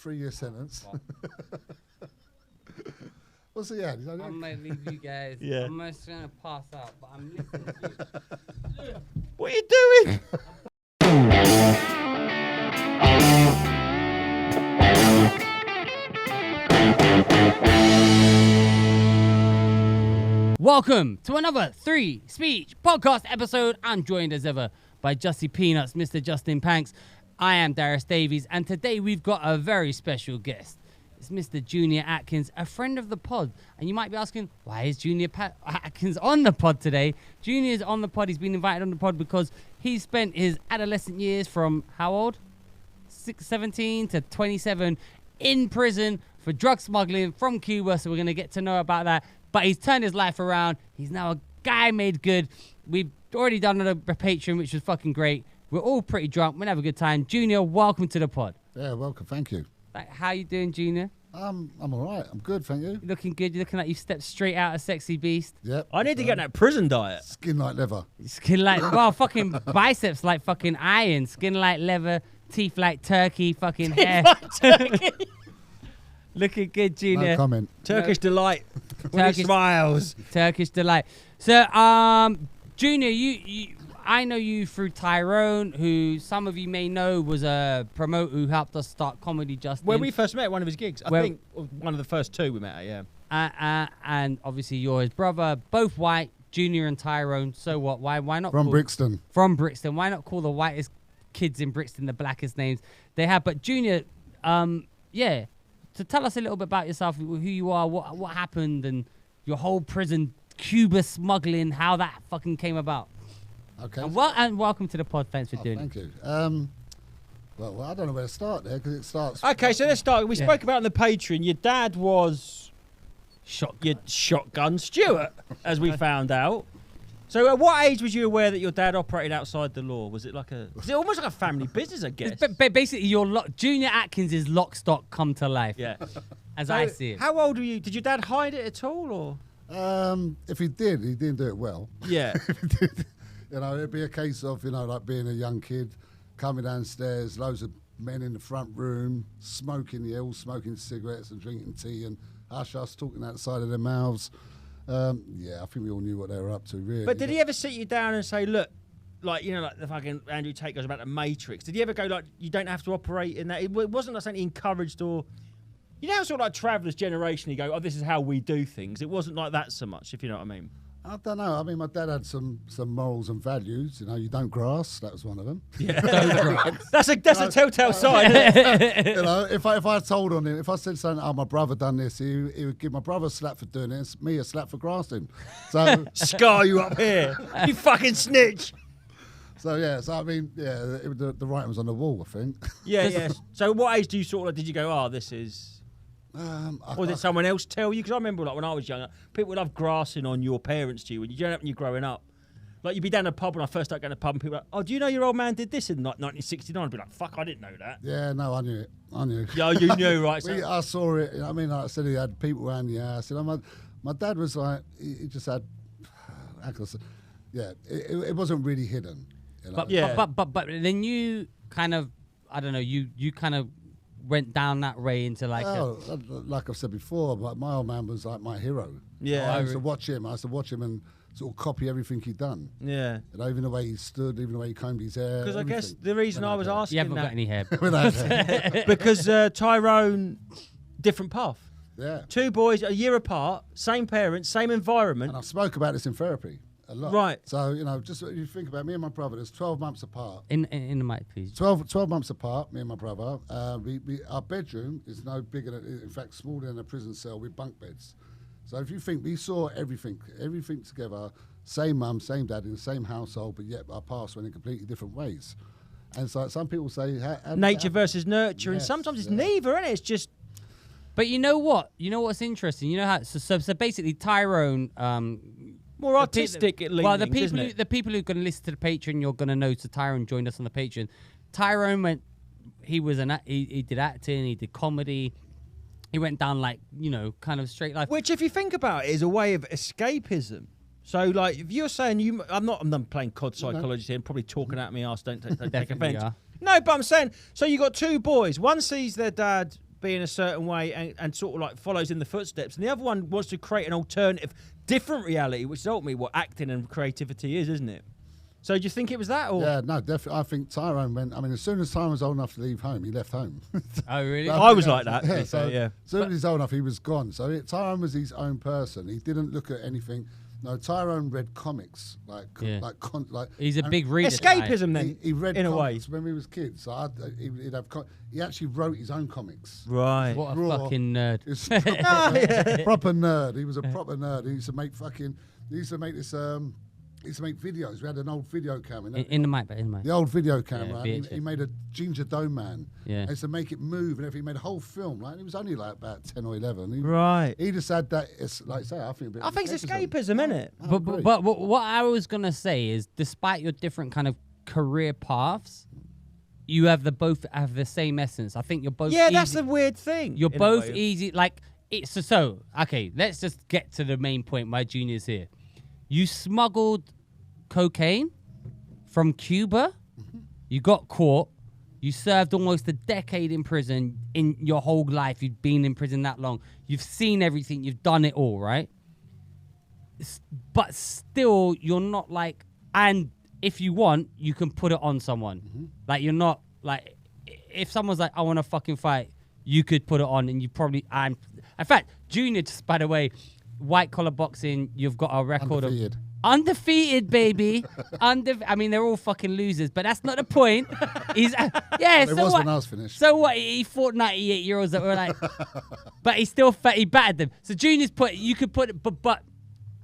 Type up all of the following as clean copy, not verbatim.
3-year sentence. What's he had? I might leave you guys. Yeah. I'm just going to pass out, but I'm listening to you. What are you doing? Welcome to another Three Speech podcast episode. I'm joined as ever by Justy Peanuts, Mr. Justin Panks. I am Darius Davies, and today we've got a very special guest. It's Mr. Junior Atkins, a friend of the pod. And you might be asking, why is Junior Atkins on the pod today? Junior's on the pod. He's been invited on the pod because he spent his adolescent years from how old? 17 to 27 in prison for drug smuggling from Cuba. So we're going to get to know about that. But he's turned his life around. He's now a guy made good. We've already done a Patreon, which was fucking great. We're all pretty drunk. We're going to have a good time. Junior, welcome to the pod. Yeah, welcome. Thank you. How you doing, Junior? I'm all right. I'm good, thank you. You're looking good. You're looking like you stepped straight out of Sexy Beast. Yep. I need to get that prison diet. Skin like leather. Skin like, well, fucking biceps like fucking iron. Skin like leather. Teeth like turkey. Fucking hair. Looking good, Junior. No comment. Turkish delight. When he smiles. Turkish delight. So, Junior, you I know you through Tyrone, who some of you may know was a promoter who helped us start Comedy Justin. When we first met at one of his gigs. I think one of the first two we met at, yeah. And obviously you're his brother, both white, Junior and Tyrone. So what? Why not? From Brixton. From Brixton. Why not call the whitest kids in Brixton the blackest names they have? But Junior, yeah. So tell us a little bit about yourself, who you are, what happened, and your whole prison Cuba smuggling, how that fucking came about. Okay. And welcome to the pod. Thanks for doing thank you. Well, I don't know where to start there because it starts. Okay, so let's start. We spoke about on the Patreon. Your dad was shotgun Stuart, as we found out. So at what age was you aware that your dad operated outside the law? Was it almost like a family business, I guess? But basically, Junior Atkins is lock, stock, come to life. Yeah. As I see it. How old were you? Did your dad hide it at all, or? If he did, he didn't do it well. Yeah. If he did, it'd be a case of, like being a young kid, coming downstairs, loads of men in the front room, all smoking cigarettes and drinking tea and hush talking outside of their mouths. Yeah, I think we all knew what they were up to, really. But did he ever sit you down and say, look, like the fucking Andrew Tate goes about the Matrix? Did he ever go like, you don't have to operate in that? It wasn't like something he encouraged or... You know how sort of like Travellers generation, you go, oh, this is how we do things. It wasn't like that so much, if you know what I mean. I don't know. I mean, my dad had some morals and values. You don't grass. That was one of them. Yeah, don't grass. That's a telltale sign. If I told on him, if I said something, oh, my brother done this, he would give my brother a slap for doing it, me a slap for grassing. So scar you up here, you fucking snitch. So yeah, I mean, yeah, the writing was on the wall, I think. Yeah. So what age do you sort of did you go? Oh, this is. Or did someone else tell you? Because I remember, like when I was younger, people would love grassing on your parents to you when you're growing up. Like you'd be down the pub when I first started going to the pub, and people were like, "Oh, do you know your old man did this in 1969?" I'd be like, "Fuck, I didn't know that." Yeah, no, I knew it. I knew. Yeah, you knew, right? So I saw it. I mean, like I said, he had people around the house. My dad was like, he just had. Yeah, it wasn't really hidden. But then you kind of, I don't know, you kind of went down that way into like. Like I've said before, but my old man was like my hero. Yeah, I used to watch him. And sort of copy everything he'd done. Yeah. Even the way he stood, even the way he combed his hair. Because I guess the reason I was asking you haven't got any hair. Because Tyrone, different path. Yeah. Two boys, a year apart, same parents, same environment. And I spoke about this in therapy a lot. Right. So, just you think about me and my brother, there's 12 months apart. In the mic, please. 12 months apart, me and my brother. Our bedroom is no bigger than, in fact, smaller than a prison cell with bunk beds. So if you think we saw everything together, same mum, same dad, in the same household, but yet our paths went in completely different ways. And so some people say... nature versus nurture, and sometimes it's neither, isn't it? It's just... But you know what? You know what's interesting? You know how... So basically, Tyrone... more artistic, at least. Well, the people who are going to listen to the Patreon, you're going to know. So Tyrone joined us on the Patreon. Tyrone went... He did acting, he did comedy... He went down kind of straight life. Which, if you think about it, is a way of escapism. So, like, if you're saying I'm playing COD psychologist here and probably talking at me arse, don't take offence. No, but I'm saying, so you got two boys. One sees their dad being a certain way and sort of like follows in the footsteps, and the other one wants to create an alternative, different reality, which is ultimately what acting and creativity is, isn't it? So do you think it was that? Or? Yeah, no, definitely. I think Tyrone went. I mean, as soon as Tyrone was old enough to leave home, he left home. Oh, really? But I was like that. Yeah, Yeah, so yeah. as soon as he's old enough, he was gone. So Tyrone was his own person. He didn't look at anything. No, Tyrone read comics, like He's a big reader. Escapism, then. He read in comics a way when we was kids. So he'd have. He actually wrote his own comics. Right. What a fucking nerd. It's proper nerd. He was a proper nerd. He used to make fucking. He used to make this. He used to make videos. We had an old video camera. In the mic, but in the mic. The old video camera. Yeah, he made a ginger dome man. Yeah. He used to make it move and everything. He made a whole film. Like, he was only like about 10 or 11. Right. He just had that. It's like I say, I think. I think it's escapism, isn't it? But what I was gonna say is, despite your different kind of career paths, you have both have the same essence. I think you're both. Yeah, easy. that's the weird thing. You're in a both way. easy. Like it's so. Okay, let's just get to the main point. My Junior's here. You smuggled cocaine from Cuba. You got caught. You served almost a decade in prison. In your whole life, you've been in prison that long. You've seen everything. You've done it all, right? But still, you're not like. And if you want, you can put it on someone. Like, you're not like. If someone's like, I want to fucking fight, you could put it on, and you probably. In fact, Junior, just by the way, white collar boxing. You've got a record Undefeated. of. Undefeated, baby. I mean, they're all fucking losers, but that's not the point. He's yeah. It So was what? when I was finished. So what? He fought 98-year-olds that were like, but he still he battered them. So Junior's you could put, but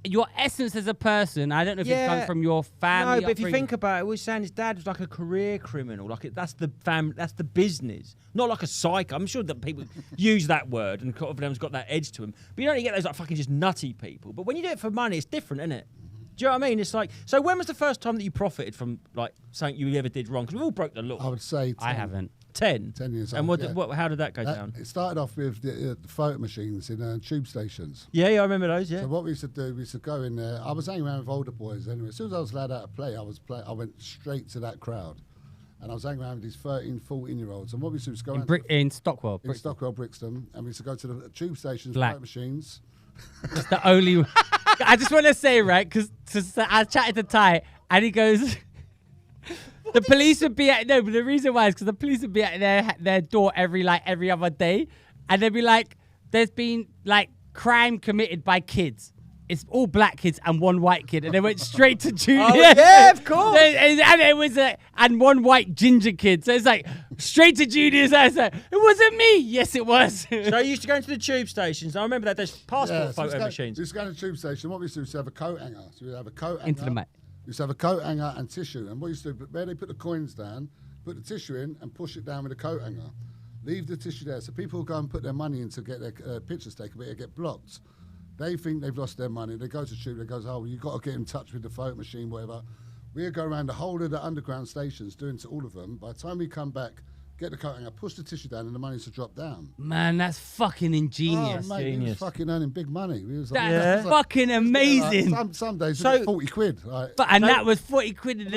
your essence as a person. I don't know if it comes from your family. No, but if you upbringing. think about it, we were saying his dad was like a career criminal. Like that's the that's the business, not like a psycho. I'm sure that people use that word and of them's got that edge to them. But you don't get those like fucking just nutty people. But when you do it for money, it's different, isn't it? Do you know what I mean? It's like, so when was the first time that you profited from like something you ever did wrong? Because we all broke the law. I would say 10. I haven't. 10? 10 years and old. how did that go down? It started off with the photo machines in tube stations. Yeah, I remember those, yeah. So what we used to do, we used to go in there. I was hanging around with older boys anyway. As soon as I was allowed out to play, I went straight to that crowd. And I was hanging around with these 13, 14-year-olds. And what we used to do was go in Stockwell. in Stockwell, Brixton, and we used to go to the tube stations, Black. photo machines. It's the only. I just want to say, right, because I chatted to Ty, and he goes, the police would be at but the reason why is because the police would be at their door every other day, and they'd be like, there's been like crime committed by kids. It's all black kids and one white kid, and they went straight to Junior. Oh, yeah, of course. And it was and one white ginger kid. So it's like straight to Junior's house. Like, it wasn't me. Yes, it was. So you used to go into the tube stations. I remember that there's passport so photo machines. We used to go to the tube station. What we used to do was have a coat hanger. So we'd have a coat hanger. Into the mic. We used to have a coat hanger and tissue. And what we used to do, where they put the coins down, put the tissue in and push it down with a coat hanger. Leave the tissue there. So people go and put their money in to get their pictures taken, but it get blocked. They think they've lost their money. They go to tube. They goes, oh, well, you've got to get in touch with the photo machine, whatever. We'll go around the whole of the underground stations, doing to all of them. By the time we come back, get the coat hanger, push the tissue down, and the money's to drop down. Man, that's fucking ingenious. Oh, mate, we was fucking earning big money. We was like, That's fucking amazing. Some days, So- we did 40 quid. Like, That was 40 quid. And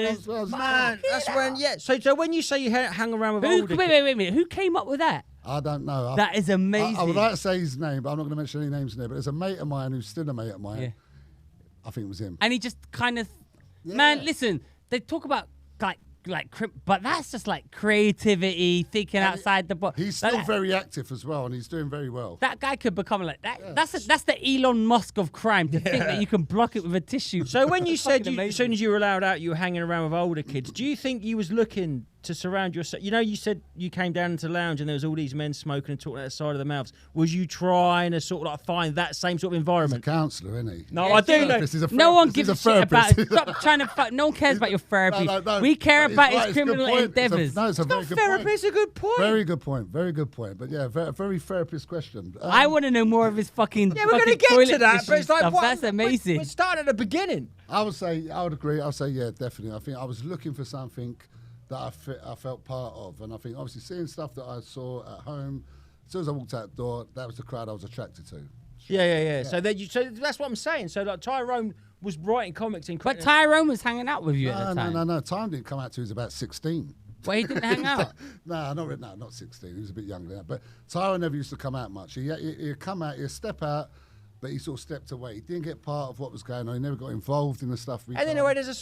Man, that's when, So when you say you hang around with older wait a minute. Who came up with that? I don't know. That is amazing. I would like to say his name, but I'm not going to mention any names in there. But there's a mate of mine who's still a mate of mine. Yeah. I think it was him. And he just kind of, Yeah. man, listen, they talk about but that's just like creativity, thinking outside the box. He's still very active as well, and he's doing very well. That guy could become like that. Yeah. That's the Elon Musk of crime, to think that you can block it with a tissue. So when you said Fucking as soon as you were allowed out, you were hanging around with older kids, do you think you was looking to surround yourself? You know, you said you came down into the lounge and there was all these men smoking and talking out the side of their mouths. Was you trying to sort of like find that same sort of He's a environment? counsellor, isn't he? No, I do know. No one gives a shit about it. Stop trying to fuck. No one cares about your therapy. No. We care But about it's his right, it's a good criminal point. endeavours. It's a very good Therapy point. is a good point. Very good point. Very good point. But yeah, very therapist question. I want to know more of his fucking. Yeah, we're going to fucking get to toilet that, tissue but it's like, stuff. what? That's amazing. We're starting at the beginning. I would agree. I'll say, yeah, definitely. I think I was looking for something that I felt part of. And I think obviously seeing stuff that I saw at home, as soon as I walked out the door, that was the crowd I was attracted to. Yeah. So that's what I'm saying. So like Tyrone was writing comics in. But Tyrone was hanging out with you at the time. No. Time didn't come out till he was about 16. Well, he didn't hang out. Not 16. He was a bit younger than that. But Tyra never used to come out much. He'd come out, he'd step out, but he sort of stepped away. He didn't get part of what was going on. He never got involved in the stuff we And done. anyway, there's a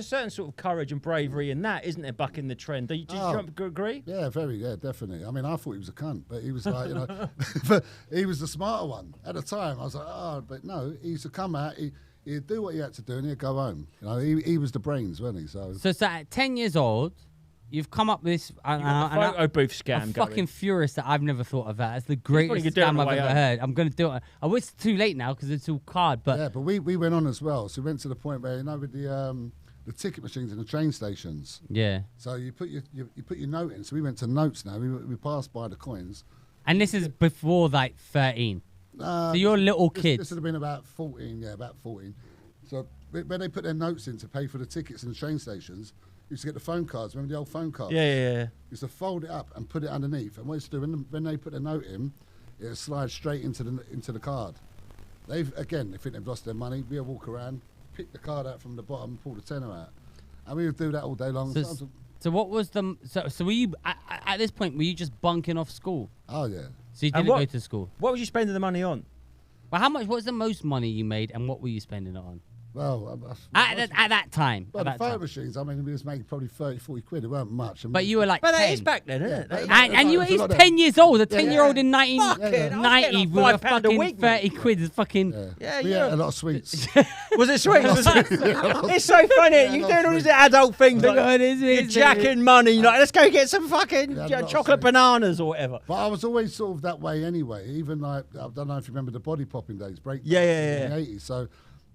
certain sort of courage and bravery in that, isn't there, bucking the trend? Do you agree? Yeah, definitely. I mean, I thought he was a cunt, but he was like, but he was the smarter one. At the time, I was like, but no, he used to come out, he'd do what he had to do and he'd go home. He was the brains, wasn't he? So at 10 years old, you've come up with this. Photo booth scam. I'm fucking furious that I've never thought of that. It's the greatest you could do it on scam the I've way ever home. heard. I'm going to do it. I wish it's too late now because it's all card. But yeah, but we went on as well. So we went to the point where, with the ticket machines in the train stations. Yeah. So you put your note in. So we went to notes now. We passed by the coins. And this is before like 13. So you're little kids. This would have been about 14. Yeah, about 14. So when they put their notes in to pay for the tickets in the train stations, you used to get the phone cards. Remember the old phone cards? Yeah. Used to fold it up and put it underneath. And what used to do when they put the note in, it would slide straight into the card. They think they've lost their money. We'll walk around, pick the card out from the bottom, pull the tenner out, and we would do that all day long. So what was the so were you at this point? Were you just bunking off school? Oh yeah. So you didn't go to school. What was you spending the money on? Well, how much? What was the most money you made, and what were you spending it on? Well, at that time. Well, the photo machines, I mean, we was making probably 30, 40 quid. It weren't much. But you were like, but 10. that is back then, isn't it? And you were 10 years old. A 10-year-old in 1990 with a £5 a fucking week, 30 quid is fucking. Yeah, we had a lot of sweets. Was it sweet? It's so funny. You're doing all these adult things. Like, you're jacking money. You're like, let's go get some fucking chocolate bananas or whatever. But I was always sort of that way anyway. Even like, I don't know if you remember the body popping days. In the 80s. So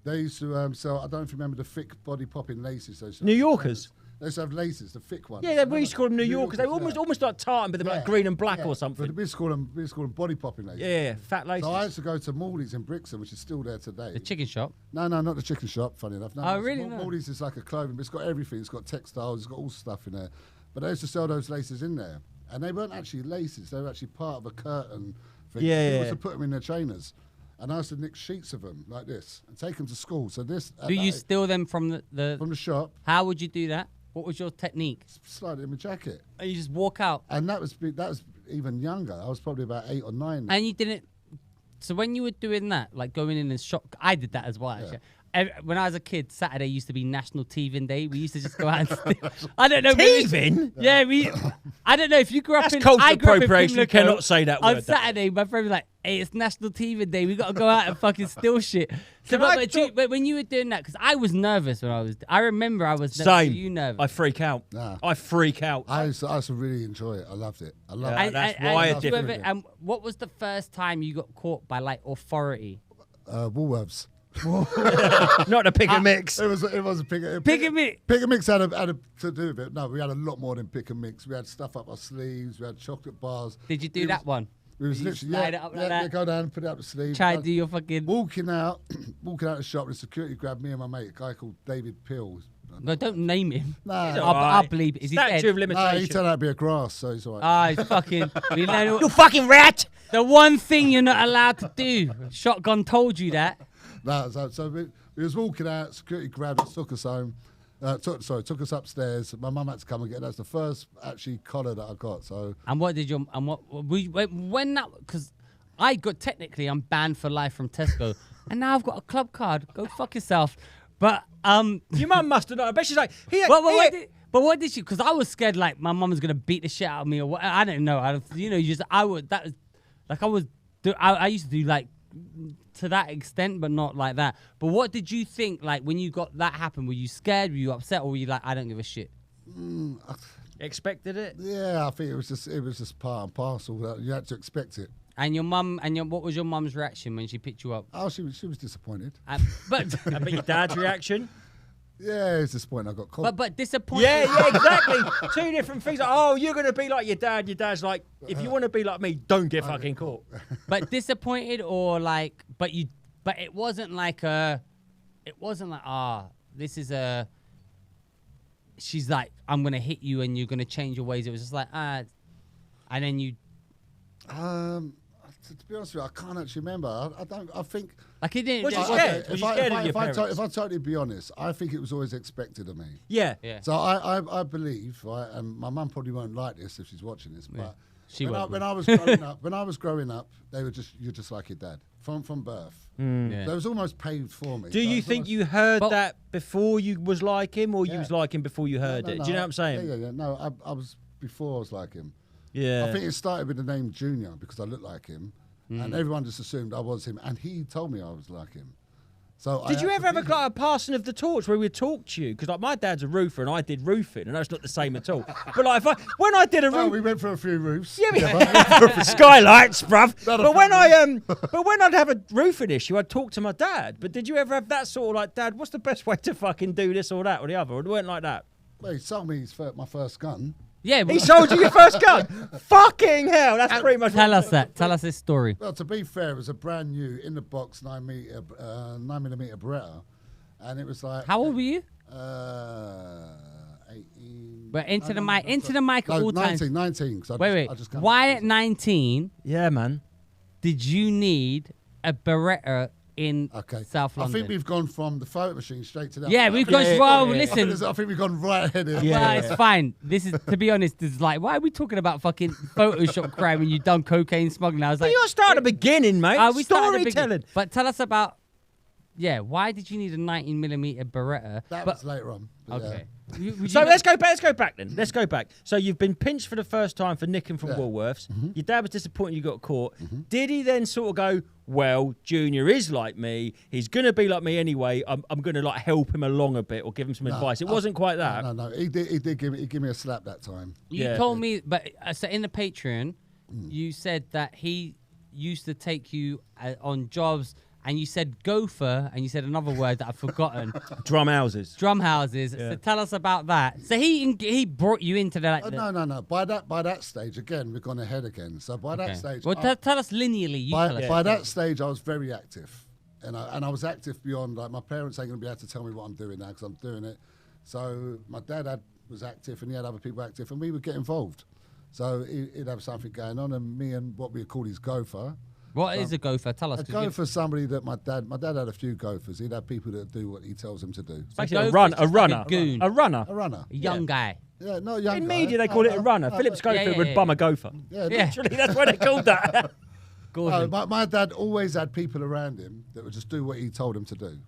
they used to sell, I don't know if you remember the thick body popping laces. New Yorkers? They used to have laces, the thick ones. Yeah, we used to call them New Yorkers. They were almost like tartan, but they were like green and black or something. But we used to call them body popping laces. Yeah, fat laces. So I used to go to Maldi's in Brixton, which is still there today. The chicken shop? No, not the chicken shop, funny enough. No, oh, really? No. Maldi's is like a clothing, but it's got everything. It's got textiles, it's got all stuff in there. But they used to sell those laces in there. And they weren't actually laces, they were actually part of a curtain thing. People used to put them in their trainers. And I used to nick sheets of them like this and take them to school. So this. Do you steal them from the shop? How would you do that? What was your technique? Slide it in my jacket. And you just walk out. And that was even younger. I was probably about 8 or 9. And you didn't. So when you were doing that, like going in and shop, I did that as well. Actually. When I was a kid, Saturday used to be National Teething Day. We used to just go out and steal. I don't know. Teething? Yeah, I don't know if you grew up That's in. cultural I grew up in appropriation. You Pimlico. cannot say that word. On Saturday, my friend was like, "Hey, it's National Teething Day. We got to go out and fucking steal shit." So, but when you were doing that, because I was nervous when I remember I was nervous. Same. Were you nervous? I freak out. Nah. I freak out. I used to really enjoy it. I loved it. I loved it. That's why I did. And what was the first time you got caught by like authority? Woolworths. Not a pick and mix. It was a pick and mix. Pick and mix had to do with it. No, we had a lot more than pick and mix. We had stuff up our sleeves. We had chocolate bars. Did you do that one? We was literally it up like that? go down, put it up the sleeve. Try to do your fucking. Walking out the shop, the security grabbed me and my mate, a guy called David Pill. No, don't name him. Nah, I'll believe it. Is he dead? Statue of limitation. Nah, he turned out to be a grass, so he's all right. Ah, he's fucking. You fucking rat! The one thing you're not allowed to do. Shotgun told you that. Nah, so we was walking out, security grabbed us, took us home. Took us upstairs. My mum had to come and get. That's the first actually collar that I got. So. And what did when that? Because I got technically I'm banned for life from Tesco, and now I've got a club card. Go fuck yourself. But your mum must have known. I bet she's like, but what did she? Because I was scared like my mum was gonna beat the shit out of me or what. I don't know. I used to do like to that extent, but not like that. But what did you think like when you got that happen? Were you scared? Were you upset? Or were you like, I don't give a shit? Expected it? Yeah, I think it was just part and parcel. You had to expect it. And what was your mum's reaction when she picked you up? Oh, she was disappointed. But your dad's reaction? Yeah, it's disappointing I got caught. But disappointed. Yeah, exactly. Two different things. Like, oh, you're going to be like your dad. Your dad's like, if you want to be like me, don't get fucking caught. But disappointed or like, but it wasn't like this is a, she's like, I'm going to hit you and you're going to change your ways. It was just like, and then you. To be honest with you, I can't actually remember. I don't. I think. Like he didn't. Was you just- scared? Was you scared of your parents? If I totally be honest, I think it was always expected of me. Yeah. Yeah. So I believe, right, and my mum probably won't like this if she's watching this, but She when, won't. when I was growing up, they were you're just like your dad from birth. Yeah. So it was almost paved for me. Do So you it's think almost- you heard But- that before you was like him, or you Yeah. was like him before you heard No, it? no, Do you know what I'm saying? Yeah. No, I was before I was like him. Yeah. I think it started with the name Junior because I looked like him, and everyone just assumed I was him, and he told me I was like him. So Did you ever have a passing of the torch where we'd talk to you? Because like my dad's a roofer and I did roofing, and that's not the same at all. But like when I did a Oh, roof, we went for a few roofs. yeah, skylights, bruv. Not a But when few. but when I'd have a roofing issue, I'd talk to my dad. But did you ever have that sort of like, Dad, what's the best way to fucking do this or that or the other? Or it weren't like that. Well, he sold me my first gun. Yeah. He sold you your first gun. Fucking hell, that's pretty much. Tell us that. Tell us this story. Well, to be fair, it was a brand new in the box 9mm Beretta, and it was like. How old were you? 18. But into the No, mic. no, Into sorry. the mic at No, all 19, times. 19. 'Cause I Wait. just can't Why remember. at 19 Yeah, man. did you need a Beretta in Okay. South London? I think we've gone from the photo machine straight to that. Yeah, we've gone. Well, listen. I think we've gone right ahead here. Yeah. Well, it's fine. This is, to be honest, this is like, why are we talking about fucking Photoshop crime when you done cocaine smuggling? I was But like, you got to start at the beginning, mate. we started at the beginning. Storytelling. But tell us about, why did you need a 19mm Beretta? That But was later on. But okay. yeah. So let's go back then. Let's go back. So you've been pinched for the first time for nicking from Woolworths. Your dad was disappointed you got caught. Did he then sort of go, well, Junior is like me. He's going to be like me anyway. I'm going to like help him along a bit or give him some advice. It wasn't quite that. No. He did give me a slap that time. You Yeah. told me, but so in the Patreon, you said that he used to take you on jobs, and you said gopher, and you said another word that I've forgotten. Drum houses. Drum houses. Yeah. So tell us about that. So he brought you into the. Like, No. By that stage, again, we've gone ahead again. So by Okay. that stage, Well, tell us linearly. You tell us. by that stage, I was very active, and I was active beyond like my parents ain't gonna be able to tell me what I'm doing now because I'm doing it. So my dad was active, and he had other people active, and we would get involved. So he'd have something going on, and me and what we call his gopher. What is a gopher? Tell us. A 'cause you- gopher, somebody that my dad had a few gophers. He'd have people that do what he tells them to do. So Basically, a gopher's runner. just like a goon. A runner. A runner. A young guy. Yeah, no, young In guy. media, they call it a runner. Philip Schofield would bum a gopher. Yeah, Yeah. Literally, that's why they called that. Gordon. my dad always had people around him that would just do what he told them to do.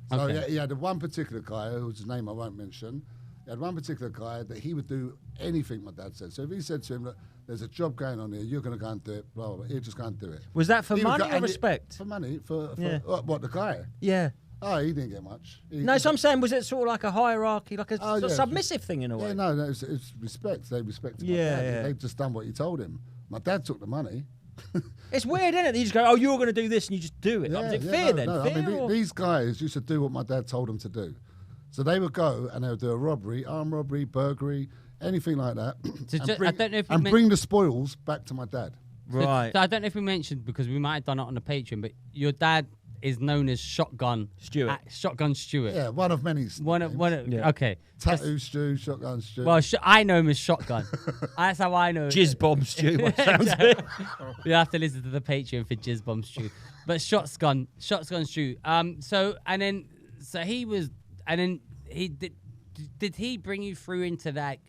So Okay. he had one particular guy, whose name I won't mention. He had one particular guy that he would do anything my dad said. So if he said to him, look, there's a job going on here, you're going to go and do it, blah, blah, blah, he'd just go and do it. Was that for He would money go- or and respect? For money. For Yeah. what, the guy? Yeah. Oh, he didn't get much. No, so I'm saying, was it sort of like a hierarchy, like a Oh, sort of yeah. submissive thing in a way? Yeah, no, it's respect. They respected my Yeah, dad. yeah. They've just done what he told him. My dad took the money. It's weird, isn't it? You just go, oh, you're going to do this, and you just do it. Like, was it fear no, then? no. Fear I mean, or- these guys used to do what my dad told them to do. So they would go and they would do a robbery, armed robbery, burglary, anything like that, So and, ju- I bring, don't know if you and meant- bring the spoils back to my dad. Right. So I don't know if we mentioned, because we might have done it on the Patreon, but your dad is known as Shotgun Stuart. Shotgun Stewart. Yeah, one of many. One of Yeah. okay. Tattoo stew, shotgun stew. Well, I know him as Shotgun. That's how I know. Jizz bomb stew. What sounds it? You have to listen to the Patreon for Jizz Bomb Stew. But Shotgun Stew. Did he bring you through into that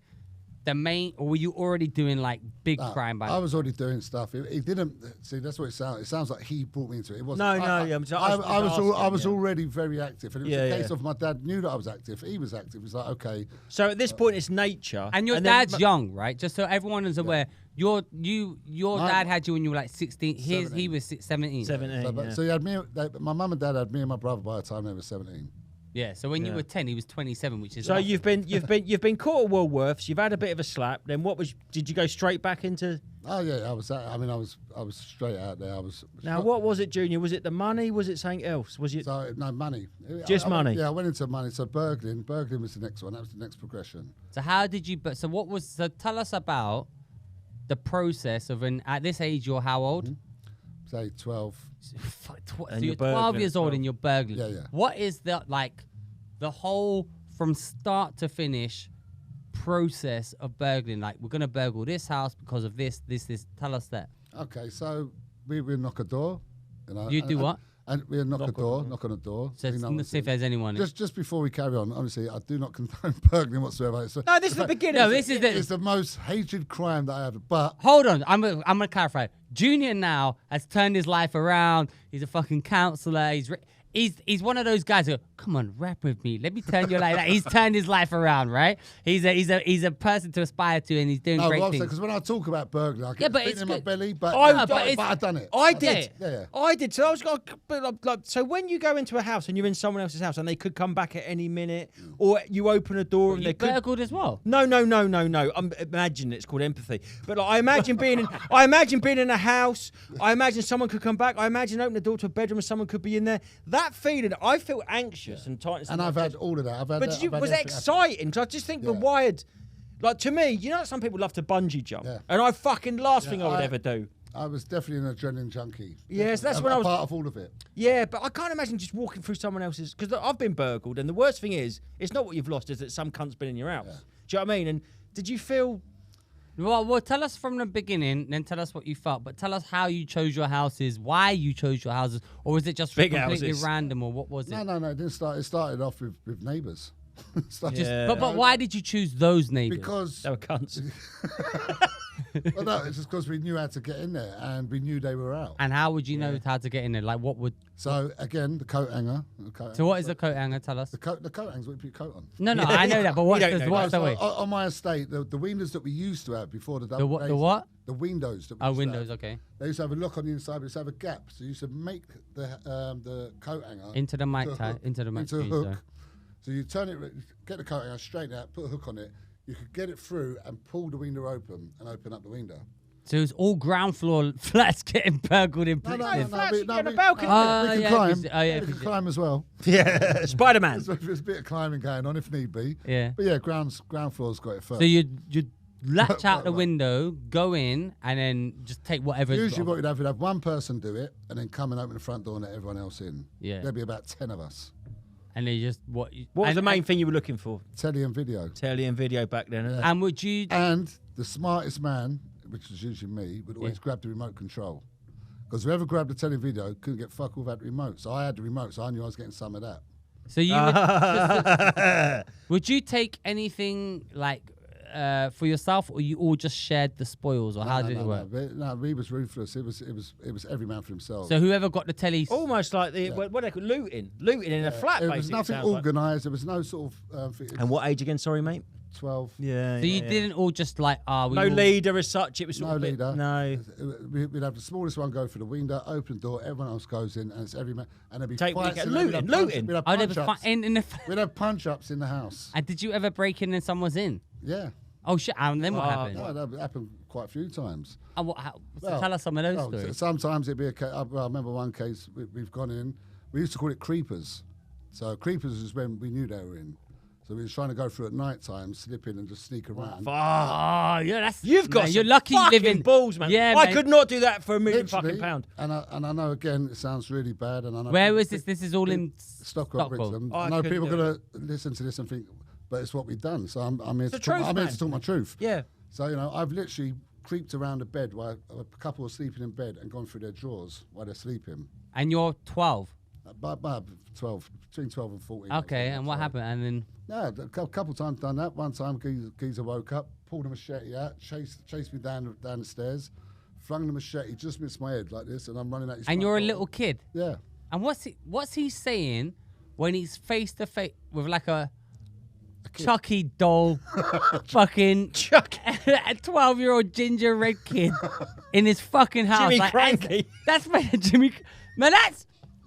the main, or were you already doing like big crime by I was already doing stuff. He didn't see. That's what it sounds. It sounds like he brought me into it. It wasn't. No, I, yeah, I was yeah. already very active, and it was Yeah, a case yeah. of my dad knew that I was active. He was active. It was like, okay, So at this point, it's nature. And your then- dad's young, right? Just so everyone is aware, your My- dad had you when you were like 16. He 17. was 17. 17. so, yeah. so he had me. My mum and dad had me and my brother by the time they were 17. Yeah. So when you Yeah. were 10, he was 27, which is So nothing. you've been caught at Woolworths. You've had a bit of a slap. Then did you go straight back into? Oh yeah, I was straight out there. I was. Now what was it, Junior? Was it the money? Was it something else? Was it? So no money. Just money? Yeah, I went into money. So burgling was the next one. That was the next progression. So how did you? But so what was? So tell us about the process of at this age. You're how old? Say 12. Fuck, so And you're you're 12 burgling years at old 12. and you're burgling. Yeah, yeah. What is the whole from start to finish process of burgling? Like, we're gonna burgle this house because of this. Tell us that. Okay, so we would knock a door. You know, You do what? And we'd knock on a door. So see if there's anyone. Just before we carry on, obviously, I do not condone burglaring whatsoever. No, this is the beginning. No, this is It's the most hated crime that I have. But hold on, I'm gonna clarify. Junior now has turned his life around. He's a fucking counsellor. He's one of those guys who, come on, rap with me. Let me turn your life. He's turned his life around, right? He's a person to aspire to, and he's doing great things. Because when I talk about burglary, I get but in my belly. But I've done it. I did. Yeah. I did. So I was so when you go into a house and you're in someone else's house and they could come back at any minute, or you open a door and they could burgled as well. No. I'm imagining it's called empathy. But like, I imagine being in a house. I imagine someone could come back. I imagine opening the door to a bedroom and someone could be in there. That feeling, I feel anxious and tight. And I've had all of that. Was it exciting? Because I just think the wired, like to me, you know, some people love to bungee jump, and I fucking last thing I would ever do. I was definitely an adrenaline junkie. Yes, that's when I was part of all of it. Yeah, but I can't imagine just walking through someone else's, because I've been burgled, and the worst thing is, it's not what you've lost, is that some cunt's been in your house. Do you know what I mean? And did you feel? Well, tell us from the beginning, then tell us what you felt. But tell us how you chose your houses, why you chose your houses, or was it just completely random, or what was it? No. It didn't start. It started off with neighbours. But why did you choose those neighbours? Because they were cunts. Well, no, it's just because we knew how to get in there, and we knew they were out. And how would you know how to get in there? Like, what would? So again, the coat hanger. So what is a coat hanger? Tell us. The coat hanger's what you put your coat on. No, I know that, but what's the way? On my estate, the windows that we used to have before the double the what? The windows that we used windows, to have. Okay. They used to have a lock on the inside, but used to have a gap. So you used to make the coat hanger into the mic tie, into the mic into a hook. So you turn it, get the coat hanger straight out, put a hook on it. You could get it through and pull the window open and open up the window. So it was all ground floor flats getting burgled in No, flats, we a balcony. can climb. We can climb as well. Yeah, Spider-Man. There's a bit of climbing going on if need be. Yeah. But yeah, ground floor's got it first. So you'd latch out the window, go in, and then just take whatever. Usually what you'd have one person do it, and then come and open the front door and let everyone else in. Yeah. There'd be about 10 of us. And they just What was the main thing you were looking for? Telly and video. Telly and video back then. Yeah. And would you? And the smartest man, which was usually me, would always grab the remote control. Because whoever grabbed the telly and video couldn't get fuck all without the remote. So I had the remote, so I knew I was getting some of that. So you would you take anything like for yourself, or you all just shared the spoils, or how did it work? No, we was ruthless. It was every man for himself. So whoever got the telly, almost like what they call looting in a flat. It basically, was nothing organised. There was no sort of. And what age again? Sorry, mate. 12. Yeah. So you didn't all just like no leader as such. It was no leader. No. We'd have the smallest one go for the window, open door. Everyone else goes in, and it's every man. And there'd be fights. Looting. We'd have punch-ups. We'd have punch-ups in the house. And did you ever break in and someone was in? Yeah. Oh shit! And then what happened? No, that happened quite a few times. So tell us some of those stories. Sometimes it'd be a case. I remember one case we've gone in. We used to call it creepers. So creepers is when we knew they were in. So we was trying to go through at night time, slip in and just sneak around. You've got you're lucky living balls, man. Yeah, I could not do that for £1 million fucking pound. And I know again it sounds really bad. And I know where was this? This is all in Stockport. I know people are gonna listen to this and think, but it's what we've done. So I'm here to talk my truth. Yeah. So I've literally creeped around the bed while a couple are sleeping in bed and gone through their drawers while they're sleeping. And you're 12. About 12, between 12 and 14. Okay, and what happened? And then a couple times done that. One time, geezer woke up, pulled a machete out, chased me down the stairs, flung the machete, just missed my head like this, and I'm running at his. And you're a little kid. Yeah. And what's he saying when he's face to face with like a Chucky doll, fucking Chuck, a 12-year-old ginger red kid in his fucking house? Jimmy Cranky. That's Jimmy. Man,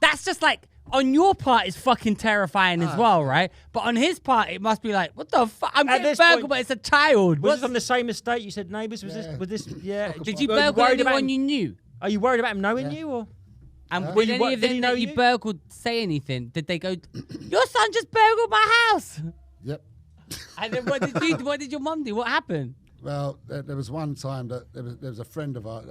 that's just like. On your part, it's fucking terrifying as well, right? But on his part, it must be like, what the fuck? I'm getting burgled, but it's a child. Was this on the same estate? You said neighbours. Was this? Yeah. Did you burgle anyone you knew? Are you worried about him knowing you, or? And did any of them that you burgled say anything? Did they go, your son just burgled my house? Yep. And then what did your mum do? What happened? Well, there was one time that there was a friend of ours.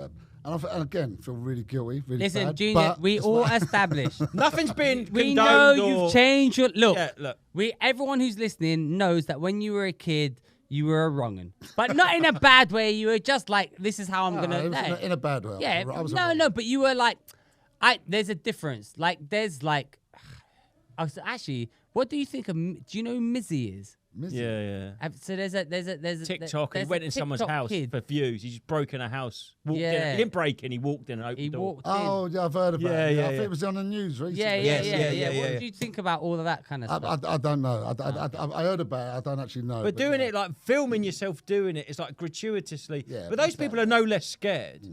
And again, feel really guilty, really Listen, bad. Junior, we all established. Nothing's been We condoned know or... you've changed your... Look, yeah, look. Everyone who's listening knows that when you were a kid, you were a wrong'un. But not in a bad way. You were just like, this is how I'm going to... In a bad way. Yeah, I was no, but you were like... There's a difference. Like, there's like... Actually, what do you think of... Do you know who Mizzy is? Missing. Yeah. So there's a TikTok. He went in someone's house for views. He just broke in a house. Walked in. He didn't break in. He walked in and opened the door. Oh, yeah, I've heard about it. I think it was on the news recently. Yeah. What did you think about all of that kind of stuff? I don't know. I heard about it. I don't actually know. But doing it, like filming yourself doing it, is like gratuitously. Yeah, but those people are no less scared.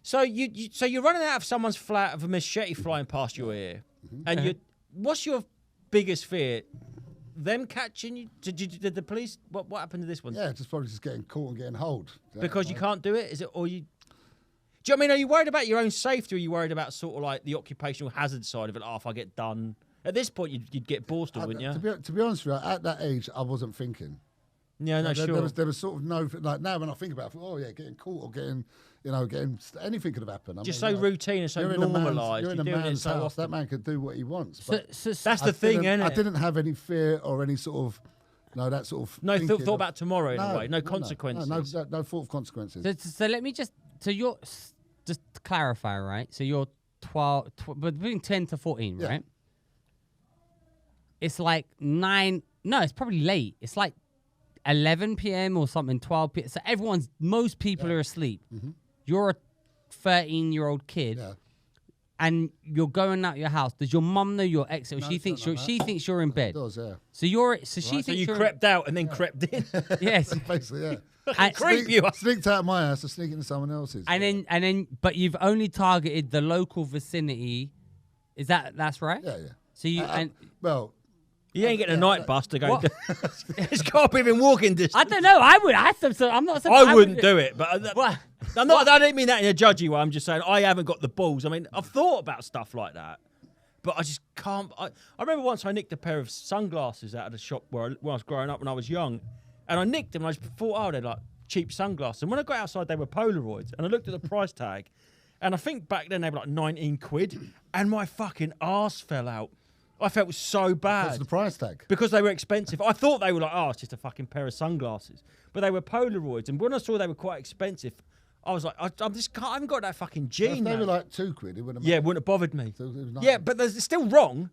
So you're running out of someone's flat with a machete flying past your ear, and what's your biggest fear? Them catching you? Did the police? What happened to this one? Yeah, probably just getting caught and getting hold. Because you can't do it? Is it, or you? Do you know what I mean? Are you worried about your own safety, or are you worried about sort of like the occupational hazard side of it? Oh, if I get done, at this point you'd get borstal, wouldn't you? To be honest with you, at that age, I wasn't thinking. Yeah, no, sure. There was sort of no, like now when I think about it, oh yeah, getting caught or getting anything could have happened. Just so routine and so normalised. You're in a man's house. That man can do what he wants. But so that's the thing, isn't it? I didn't have any fear or any sort of no thought about tomorrow in a way. No consequences. No thought of consequences. So let me just to clarify, right? So you're 12, but between 10 to 14, right? It's like 9. No, it's probably late. It's like 11 p.m. or something, 12 p.m. So most people are asleep. Mm-hmm. You're a 13-year-old kid, and you're going out your house. Does your mum know your ex? Or she thinks you're in bed. She does, yeah. So she thinks you crept out and then crept in. Yes, basically, yeah. Sneaked out of my house to sneak into someone else's. And then, but you've only targeted the local vicinity. That's right? Yeah. So you well. You ain't getting a night bus to go. It's got to be within walking distance. I don't know. I would. I'm not. I wouldn't do it, but I don't mean that in a judgy way. I'm just saying I haven't got the balls. I mean, I've thought about stuff like that, but I just can't. I remember once I nicked a pair of sunglasses out of the shop where I was growing up when I was young, and I nicked them. And I just thought, oh, they're like cheap sunglasses. And when I got outside, they were Polaroids, and I looked at the price tag, and I think back then they were like 19 quid, and my fucking arse fell out. I felt so bad. What's the price tag? Because they were expensive. I thought they were like, oh, it's just a fucking pair of sunglasses. But they were Polaroids. And when I saw they were quite expensive, I was like, I haven't got that fucking gene. If they were like 2 quid, it wouldn't have it wouldn't have bothered me. So yeah, but it's still wrong.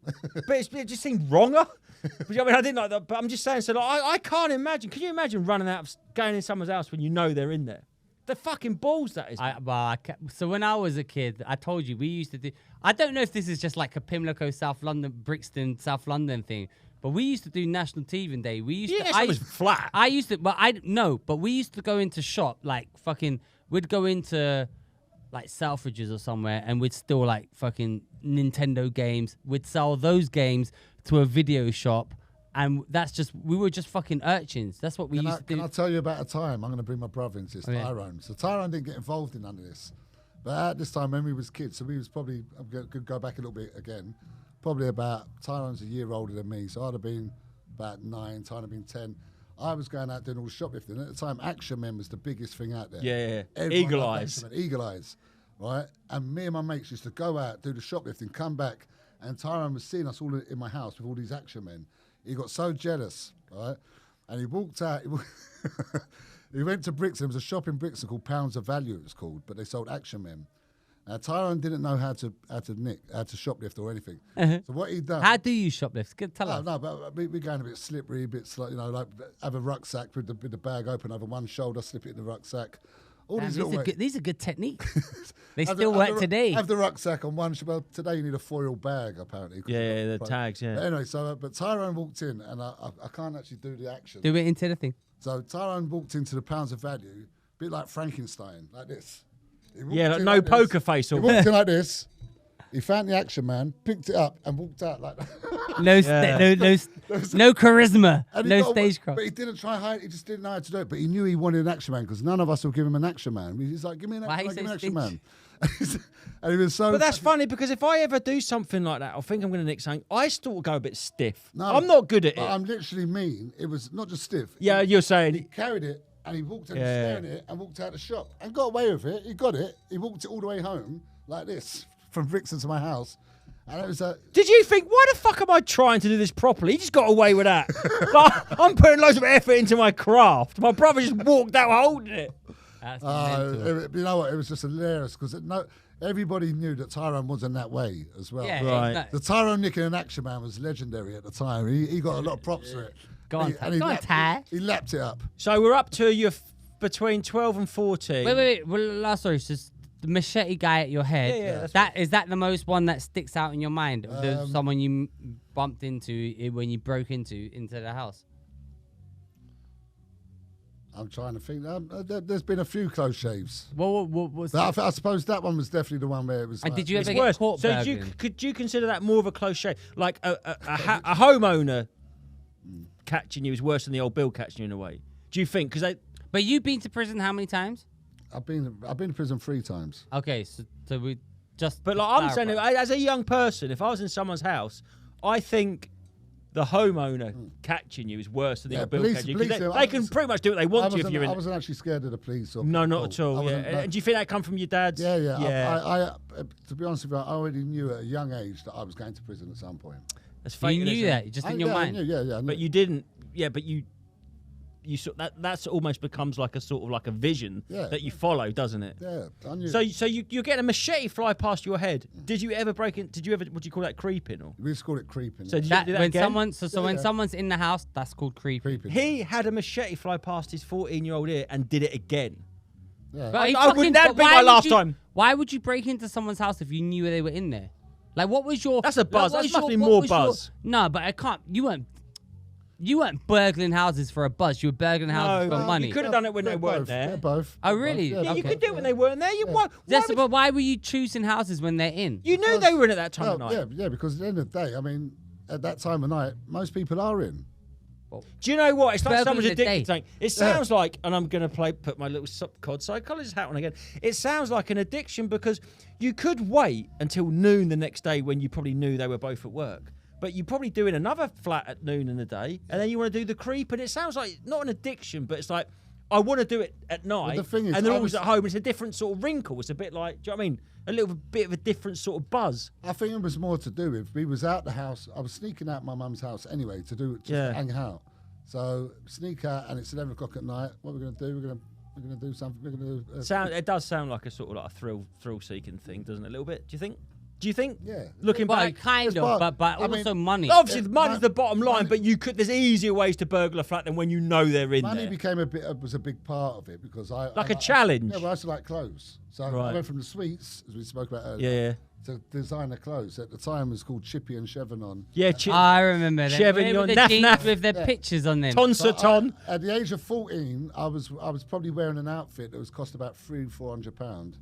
But it just seemed wronger. I mean, I didn't like that. But I'm just saying, so like, I can't imagine. Can you imagine running out, going in someone's house when you know they're in there? The fucking balls that is. So when I was a kid, I told you we used to do. I don't know if this is just like a Pimlico, South London, Brixton, South London thing, but we used to do National Teething Day. We used to. It was flat. I used to, but we used to go into shop like fucking. We'd go into like Selfridges or somewhere, and we'd steal like fucking Nintendo games. We'd sell those games to a video shop. And we were just fucking urchins. That's what we used to do. Can I tell you about a time? I'm going to bring my brother into this, Tyrone. So Tyrone didn't get involved in none of this. But at this time, when we was kids, so we was probably, I'm going to go back a little bit again, probably about, Tyrone's a year older than me, so I'd have been about 9, Tyrone had been 10. I was going out doing all the shoplifting. At the time, Action Men was the biggest thing out there. Yeah. Eagle Eyes. Eagle Eyes, right? And me and my mates used to go out, do the shoplifting, come back, and Tyrone was seeing us all in my house with all these Action Men. He got so jealous, right? And he walked out. He went to Brixton. There was a shop in Brixton called Pounds of Value, it was called, but they sold Action Men. Now, Tyrone didn't know how to shoplift or anything. So what he done? How do you shoplift? Tell us. No, but we're going a bit slippery, a bit like have a rucksack with the bag open over one shoulder, slip it in the rucksack. These are good techniques. They still work today. Have the rucksack on one. Well, today you need a foil bag apparently. Yeah, the tags. Yeah. But anyway, but Tyrone walked in, and I can't actually do the action. Do it into the thing. So Tyrone walked into the Pounds of Value, a bit like Frankenstein, like this. Like no poker face. He walked in like this. He found the Action Man, picked it up, and walked out like that. No charisma, no stagecraft. But he didn't try hide. He just didn't know how to do it. But he knew he wanted an Action Man because none of us would give him an Action Man. He's like, give me an Action Man. And he was so. But that's funny because if I ever do something like that, I think I'm going to nick something. I still go a bit stiff. No, I'm not good at it. I'm literally mean. It was not just stiff. Yeah, you're saying. He carried it. And he walked in staring at it and walked out the shop and got away with it. He got it. He walked it all the way home like this from Brixton to my house. And it was Did you think, why the fuck am I trying to do this properly? He just got away with that. Like, I'm putting loads of effort into my craft. My brother just walked out holding it. That's you know what? It was just hilarious because everybody knew that Tyrone wasn't that way as well. Yeah, Right. The Tyrone nicking an Action Man was legendary at the time. He got a lot of props for it. Go on, Ty. He lapped it up. So we're up to you between 12 and 14. Wait. Well, last story is just the machete guy at your head. Yeah, Is that the most one that sticks out in your mind? Someone you bumped into when you broke into the house? I'm trying to think. There's been a few close shaves. What was But I suppose that one was definitely the one where it was. And like, did you It's ever get worse. caught So burgling? could you consider that more of a close shave? Like a homeowner catching you is worse than the old Bill catching you in a way. Do you think? Because But you've been to prison how many times? I've been to prison 3 times. Okay, so we just. But to like I'm saying, clarify. as a young person, if I was in someone's house, I think the homeowner catching you is worse than the old Bill catching you. 'Cause they can pretty much do what they want to if you're in. I wasn't actually scared of the police. No, not at all. Yeah. And do you think that come from your dad's? Yeah. I to be honest with you, I already knew at a young age that I was going to prison at some point. That's fake, You knew isn't it? that just in your mind. I knew, I knew. But you didn't. Yeah, but you sort that's almost becomes like a sort of like a vision that you follow, doesn't it? Yeah, I knew. So you're getting a machete fly past your head. Did you ever break in? Did you ever? What do you call that? Creeping or? We just called it creeping. So did you That, do that when again? when someone's in the house, that's called creeping. creeping. He had a machete fly past his 14-year-old ear and did it again. Yeah. But he I wouldn't- fucking- that'd but be why my would last you- time. Why would you break into someone's house if you knew they were in there? Like, what was your? That's a buzz. what That's was must be what more was your- buzz. No, but I can't. You weren't burgling houses for a buzz. You were burgling houses for money. You could have done it when they They're weren't both. there. They're both. Oh, They're really? both. Yeah, you Okay. could do it when they weren't there. But why were you choosing houses when they're in? You knew they were in at that time of night. Yeah, because at the end of the day, I mean, at that time of night, most people are in. Do you know what? It's like Burglar someone's in the addicted day. to something. It sounds like, and I'm going to put my little cod psychologist hat on again. It sounds like an addiction because you could wait until noon the next day when you probably knew they were both at work. But you probably do in another flat at noon in the day, and then you want to do the creep, and it sounds like not an addiction, but it's like I want to do it at night, the thing is, and they're I always was- at home. It's a different sort of wrinkle. It's a bit like, do you know what I mean? A little bit of a different sort of buzz. I think it was more to do with we was out the house. I was sneaking out my mum's house anyway to hang out. So sneak out, and it's 11 o'clock at night. What we're going to do? We're going to do something. We're going to do. It does sound like a sort of like a thrill-seeking thing, doesn't it? A little bit. Do you think? Yeah. Looking Well, back, kind It's of, part- but I mean, also money. obviously the money's mon- the bottom line, money- but there's easier ways to burgle a flat than when you know they're in Money there. became was a big part of it because Like a challenge. Yeah, well, I used to like clothes. So Right. I went from the sweets, as we spoke about earlier, Yeah. to designer clothes. At the time, it was called Chippy and Chevenon. Yeah, I remember them. Chevignon, With the naff, jeans naff. with their Yeah. pictures on them. Tonsaton. At the age of 14, I was probably wearing an outfit that was cost about £300-400.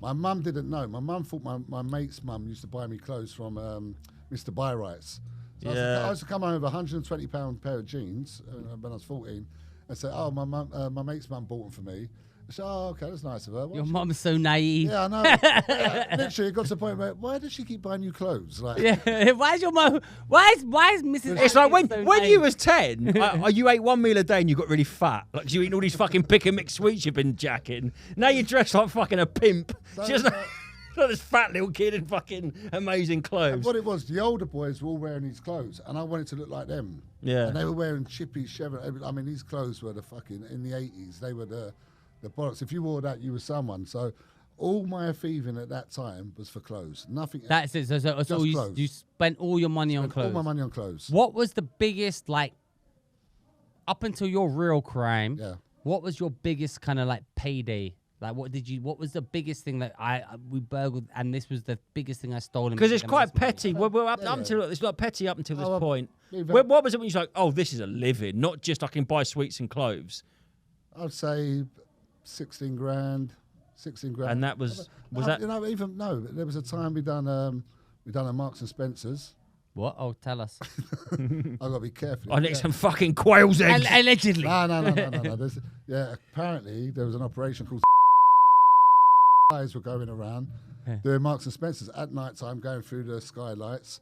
My mum didn't know. My mum thought my mate's mum used to buy me clothes from Mr. Buy-Rights. So I used to come home with a £120 pair of jeans when I was 14 and say, "Oh, my mate's mum bought them for me." I said, "Oh, okay, that's nice of her." Your mum's so naive. Yeah, I know. Literally, it got to the point where, why does she keep buying you clothes? Like, Yeah. Why is your mum? Why is Mrs. It's like Atkins so when you naive? was 10, you ate one meal a day and you got really fat. Like you eating all these fucking pick and mix sweets you've been jacking. Now you dress like fucking a pimp. Just like this fat little kid in fucking amazing clothes. what it was, the older boys were all wearing these clothes, and I wanted to look like them. Yeah. And they were wearing Chippy, Chevron. I mean, these clothes were the fucking, in the 80s, they were the bollocks. If you wore that, you were someone. So all my thieving at that time was for clothes. Nothing else. That's it. So Just clothes. you spent all your money on Spent clothes. all my money on clothes. What was the biggest, like, up until your real crime? Yeah. What was your biggest kind of like payday? Like, what was the biggest thing that we burgled, and this was the biggest thing I stole? Because it's quite petty. We're up until it's not petty up until this point. What was it when you was like, oh, this is a living, not just I can buy sweets and clothes? I'd say 16 grand. And that was that? You know, there was a time we done a Marks and Spencer's. What? Oh, tell us. I've got to be careful. I need some fucking quail's eggs. Allegedly. No. Apparently there was an operation called guys were going around doing Marks and Spencer's at night time, going through the skylights.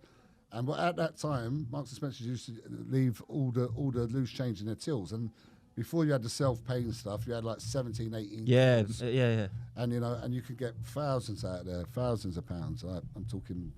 And at that time, Marks and Spencer's used to leave all the loose change in their tills. And before you had the self-paying stuff, you had like 17, 18 Yeah, tills. yeah. And, and you could get thousands out there, thousands of pounds. I'm talking,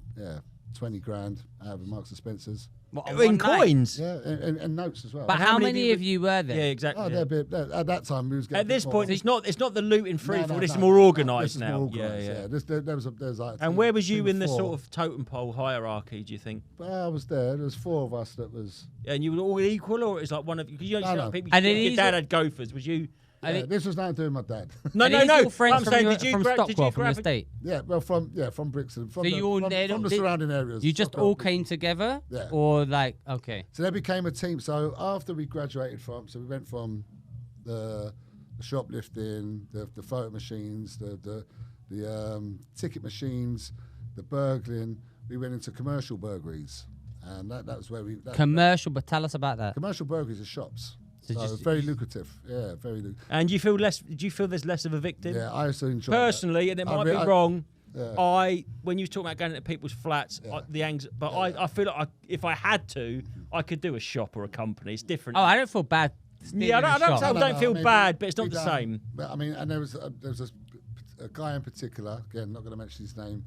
20 grand out of Marks and Spencer's. What, In one night? coins. Yeah, and notes as well. But how many of you were there? Yeah, exactly. Oh, yeah. they're a bit, at that time, we was getting At this point, it's not the looting free for. This is no, more no, organised this is now. more organised, yeah. There was like And two- where was two you to in the four. sort of totem pole hierarchy? Do you think? Well, I was there. There was 4 of us that was. And you were all equal, or it's like one of you? Because you don't see No. like people. And then your these dad are- had gophers. Was you? Yeah, this was nothing to do with my dad. No, Are no, these no. all friends I'm from, saying, your, did you from grab? Did Stockwell, you from the grab? state? yeah, from Brixton, from So you all the surrounding areas. You just Stockwell, all Brixton. came together, Yeah. or like okay? So they became a team. So after we graduated so we went from the shoplifting, the photo machines, the ticket machines, the burgling. We went into commercial burglaries, and that was where we. Commercial, but tell us about that. Commercial burglaries are shops. So So just- very lucrative. Yeah, very lucrative. And you feel less? Do you feel there's less of a victim? Yeah, I also enjoy Personally, and it might be I- wrong. Yeah. When you talk about going into people's flats, Yeah. but I feel like if I had to, I could do a shop or a company. It's different. Oh, I don't feel bad. stealing yeah, a I shop. don't feel I mean, bad, but it's not we the done- same. But I mean, and there was a guy in particular. Again, not going to mention his name.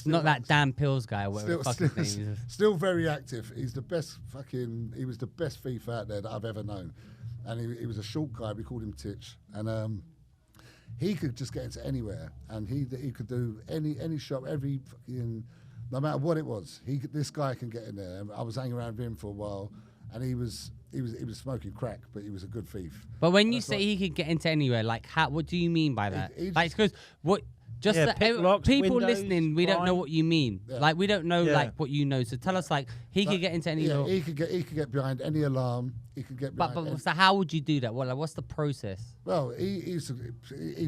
Not that Dan Pills guy, or whatever the fuck his name is. Still very active. He was the best thief out there that I've ever known. And he was a short guy. We called him Titch. And he could just get into anywhere. And he could do any shop, every fucking, no matter what it was. This guy can get in there. And I was hanging around with him for a while. And he was smoking crack, but he was a good thief. But when you That's say what- he could get into anywhere, like how? What do you mean by that? he Like, because what? Just Yeah, that pick locks, people windows, listening, we don't know crime. what you mean. Yeah. Like we don't know Yeah. like what you know. So tell us, like he could get into any. Yeah, door. he could get behind any alarm. He could get behind. But so how would you do that? What? Like, what's the process? Well, he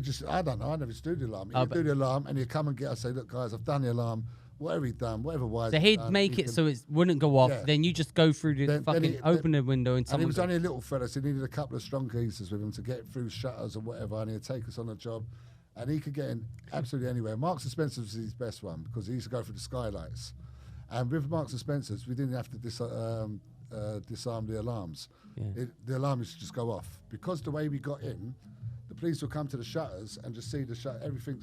just, I don't know, I never used to do the alarm. He'd do the alarm and he'd come and get us, say, look, guys, I've done the alarm. Whatever he'd done, whatever wise. So he'd make it so it wouldn't go off. Yeah. Then you just go through the Then fucking open the window and And he someone. was only a little fella, so he needed a couple of strong geezers with him to get through shutters or whatever, and he'd take us on a job. And he could get in absolutely anywhere. Marks and Spencer's was his best one because he used to go through the skylights. And with Marks and Spencer's, we didn't have to disarm the alarms. Yeah. The alarm used to just go off. Because the way we got in, the police would come to the shutters and just see the shutter.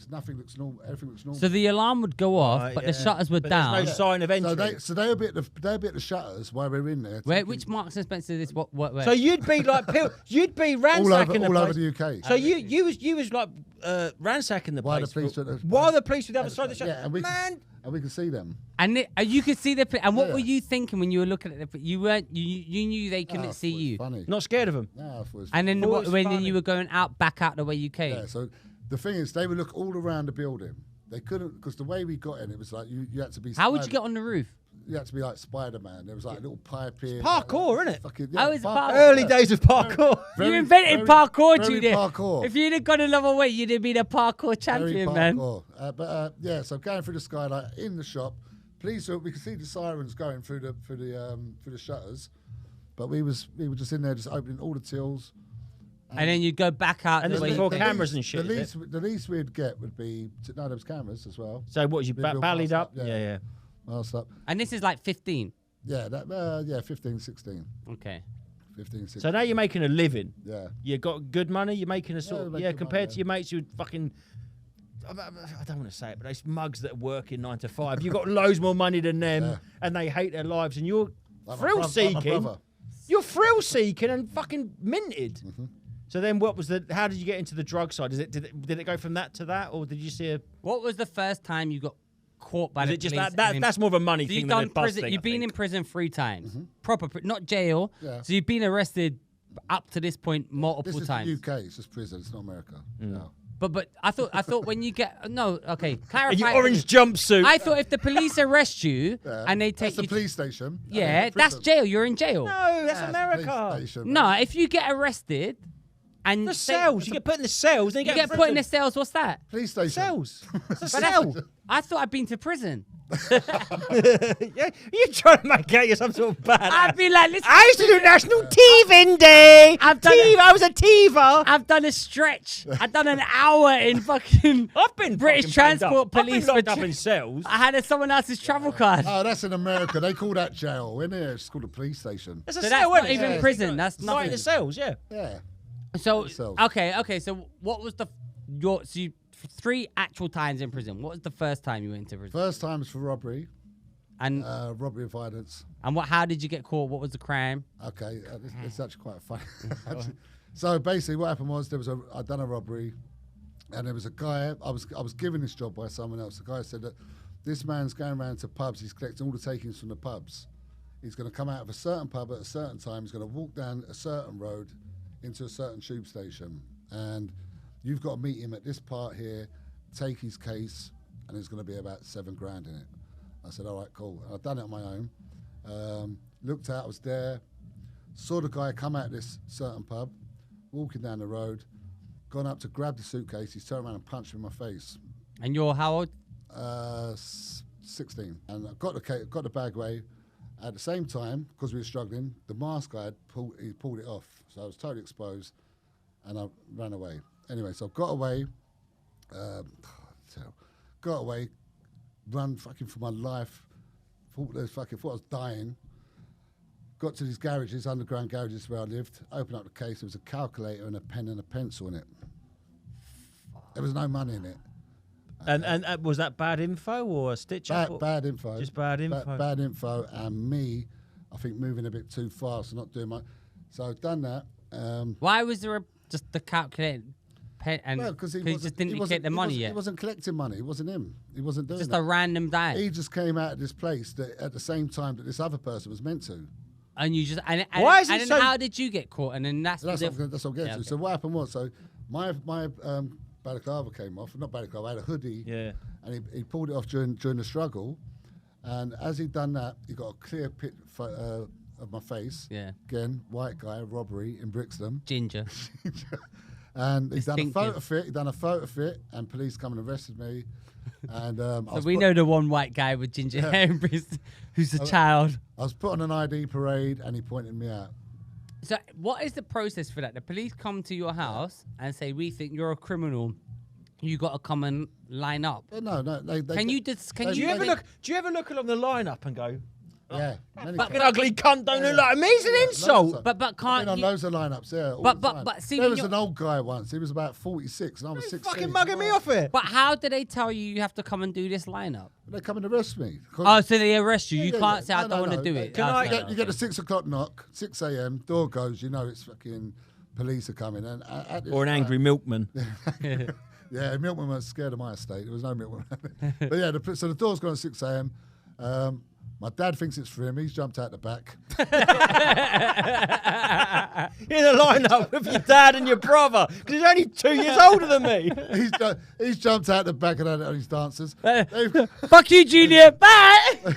Nothing looks normal. Everything looks normal. So the alarm would go off, Right, but the yeah. shutters were But down. There's no sign of entry. So they'll be at the shutters while we're in there. Where? taking- Which Marks and Spencer is what? Where? So you'd be like, you'd be all ransacking over, the all place. over the UK. So you was like ransacking the While place. the police were at the- while the police were the other side of the shop. Yeah, and we Man, and we can see them. And you could see the. And what Yeah. were you thinking when you were looking at it? You weren't. You knew they couldn't I thought see it was you. Funny. not scared of them. No, I thought it was And then Thought it was when funny. you were going back out the way you came. Yeah, so the thing is, they would look all around the building. They couldn't, because the way we got in, it was like you had to be. How would you get on the roof? You had to be like Spider-Man. There was like a little pipe in. Parkour, like, innit? Fucking, Oh, it's parkour. Early days of parkour. You invented parkour, very Junior. parkour. If you'd have gone another way, you'd have been a parkour Very champion, man. parkour. Yeah, so going through the skylight in the shop, police, we could see the sirens going through the shutters, but we were just in there, just opening all the tills. And then you'd go back out And the this way is you before came. cameras and shit. The is least we'd get would be no, there was cameras as well. So what? You Big real ballied masked up? up, Yeah, yeah. yeah. Masked up. And this is like 15. Yeah, 15, 16. Okay. 15, 16. So now you're making a living. Yeah. You got good money. You're making a sort we of make yeah. good Compared money, to your mates who fucking. I don't want to say it, but those mugs that work in 9 to 5. You've got loads more money than them, Yeah. and they hate their lives, and you're Like my thrill like my seeking. brother. You're thrill seeking and fucking minted. Mm-hmm. So then, what was the? How did you get into the drug side? Did it go from that to that, or did you see a? What was the first time you got caught by Was the it just police? that? That's more of a money So thing you've than a done buzz prison. thing. You've I been in think. prison 3 times. Mm-hmm. Proper, not jail. Yeah. So you've been arrested up to this point This multiple is times. the UK. It's just prison. It's not America. No. But I thought when you get okay, In clarify. your orange jumpsuit. I thought if the police arrest you Yeah. and they take That's the you, police station. yeah, that's jail. You're in jail. no, that's Police America. station. No, if you get arrested and The cells. You get put in the cells. Then you get put in the cells. What's that? Police station. cells. It's a But cell. I thought I'd been to prison. Yeah, you're trying to make out you're some sort of bad. I'd be like, listen, I used to do National Teething Day. I've done it. I was a teether. I've done a stretch. I've done an hour in fucking I've been British fucking banged Transport up. I've Police been locked for up tra- in cells. I had someone else's travel card. Oh, that's in America. They call that jail, isn't it? It's called a police station. That's a So cell, that's not isn't it? even Yeah. prison. That's Right in nothing. the cells, yeah. Yeah. So Cells. okay. So what was your 3 actual times in prison? What was the first time you went into prison? First time was for robbery. And robbery and violence. and how did you get caught? What was the crime? Okay, it's actually quite funny. So basically, what happened was I'd done a robbery, and there was a guy. I was given this job by someone else. The guy said that this man's going around to pubs. He's collecting all the takings from the pubs. He's going to come out of a certain pub at a certain time. He's going to walk down a certain road into a certain tube station, and you've got to meet him at this part here, take his case, and there's going to be about $7,000 in it. I said, all right, cool. I've done it on my own. Looked out, I was there, saw the guy come out of this certain pub, walking down the road, gone up to grab the suitcase. He's turned around and punched me in my face. And you're how old? 16. And I got the bag away. At the same time, because we were struggling, the mask guy pulled it off. So I was totally exposed, and I ran away. Anyway, so I got away. Run fucking for my life. Thought I was dying. Got to these garages, underground garages where I lived. Opened up the case. There was a calculator and a pen and a pencil in it. There was no money in it. And was that bad info or a stitch up? Bad info. Just bad info. Bad info, and me, I think, moving a bit too fast, not doing my. So I've done that. Why was there just the calculator pen? And because he just didn't get the money yet. He wasn't collecting money. It wasn't him. He wasn't doing just that. a random guy. He just came out of this place at the same time that this other person was meant to. And you just Why is it then so? How did you get caught? And then that's what I'm getting to. Okay. So what happened was, my balaclava came off. Not balaclava. I had a hoodie. Yeah. And he pulled it off during the struggle, and as he'd done that, he got a clear pit of my face. Yeah. Again, white guy, robbery in Brixton. Ginger. And he's done a Distinctive. photo fit, and police come and arrested me. And So we know the one white guy with ginger hair in Bristol who's a child. I was put on an ID parade, and he pointed me out. So what is the process for that? The police come to your house and say, "We think you're a criminal. You got to come and line up." No. Do Do you ever look along the lineup and go, Yeah. "Fucking ugly cunt, don't look like me"? It's an insult. But I've can't been on you? loads of lineups, yeah. all But- the but- time. but see, there when was you're- an old guy once. He was about 46, and I was 16. Fucking mugging me off here. But how do they tell you have to come and do this lineup? They come and arrest me. Oh, so they arrest you. You Yeah, can't yeah. say I No, don't no, want to no. do it. Can I You get the 6 o'clock knock, 6 a.m. Door goes. You know it's fucking police are coming, and at this Or an time- angry milkman. Yeah, milkman was scared of my estate. There was no milkman. But yeah, so the door's gone at 6 a.m. My dad thinks it's for him. He's jumped out the back. In a lineup with your dad and your brother, because he's only 2 years older than me. He's jumped out the back and had it on his dancers. Fuck you, Junior. Bye.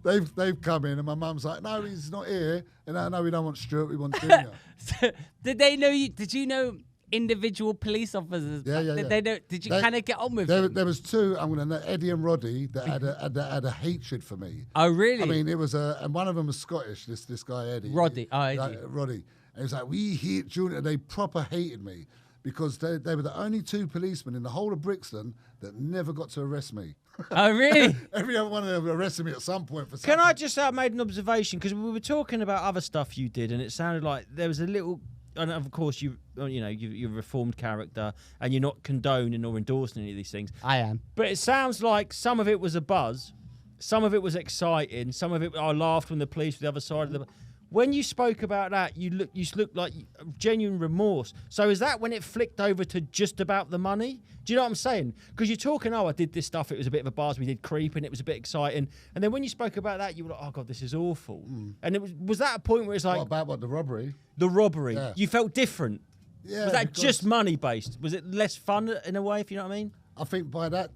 They've come in, and my mum's like, "No, he's not here." And I know we don't want Stuart, we want Junior. So, did they know you? Did you know individual police officers? Yeah. Did they know? Did you kind of get on with There them? was two. I'm going to know Eddie and Roddy that had a hatred for me. Oh, really? I mean, it was and one of them was Scottish. This guy Eddie. Roddy. Oh, Eddie. Roddy. And it was like, we hate Junior. They proper hated me because they were the only 2 policemen in the whole of Brixton that never got to arrest me. Oh, really? Every other one of them arrested me at some point for something. Can I just made an observation, because we were talking about other stuff you did, and it sounded like there was a little. And of course, you're a reformed character, and you're not condoning or endorsing any of these things. I am. But it sounds like some of it was a buzz, some of it was exciting, some of it I laughed when the police were the other side of the. When you spoke about that, you looked like genuine remorse. So is that when it flicked over to just about the money? Do you know what I'm saying? Because you're talking, I did this stuff, it was a bit of a buzz, we did creeping, it was a bit exciting. And then when you spoke about that, you were like, oh God, this is awful. And it was that a point where it's like... What about the robbery? The robbery. Yeah. You felt different. Yeah. Was that because just money based? Was it less fun in a way, if you know what I mean? I think by that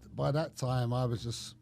time, I was just...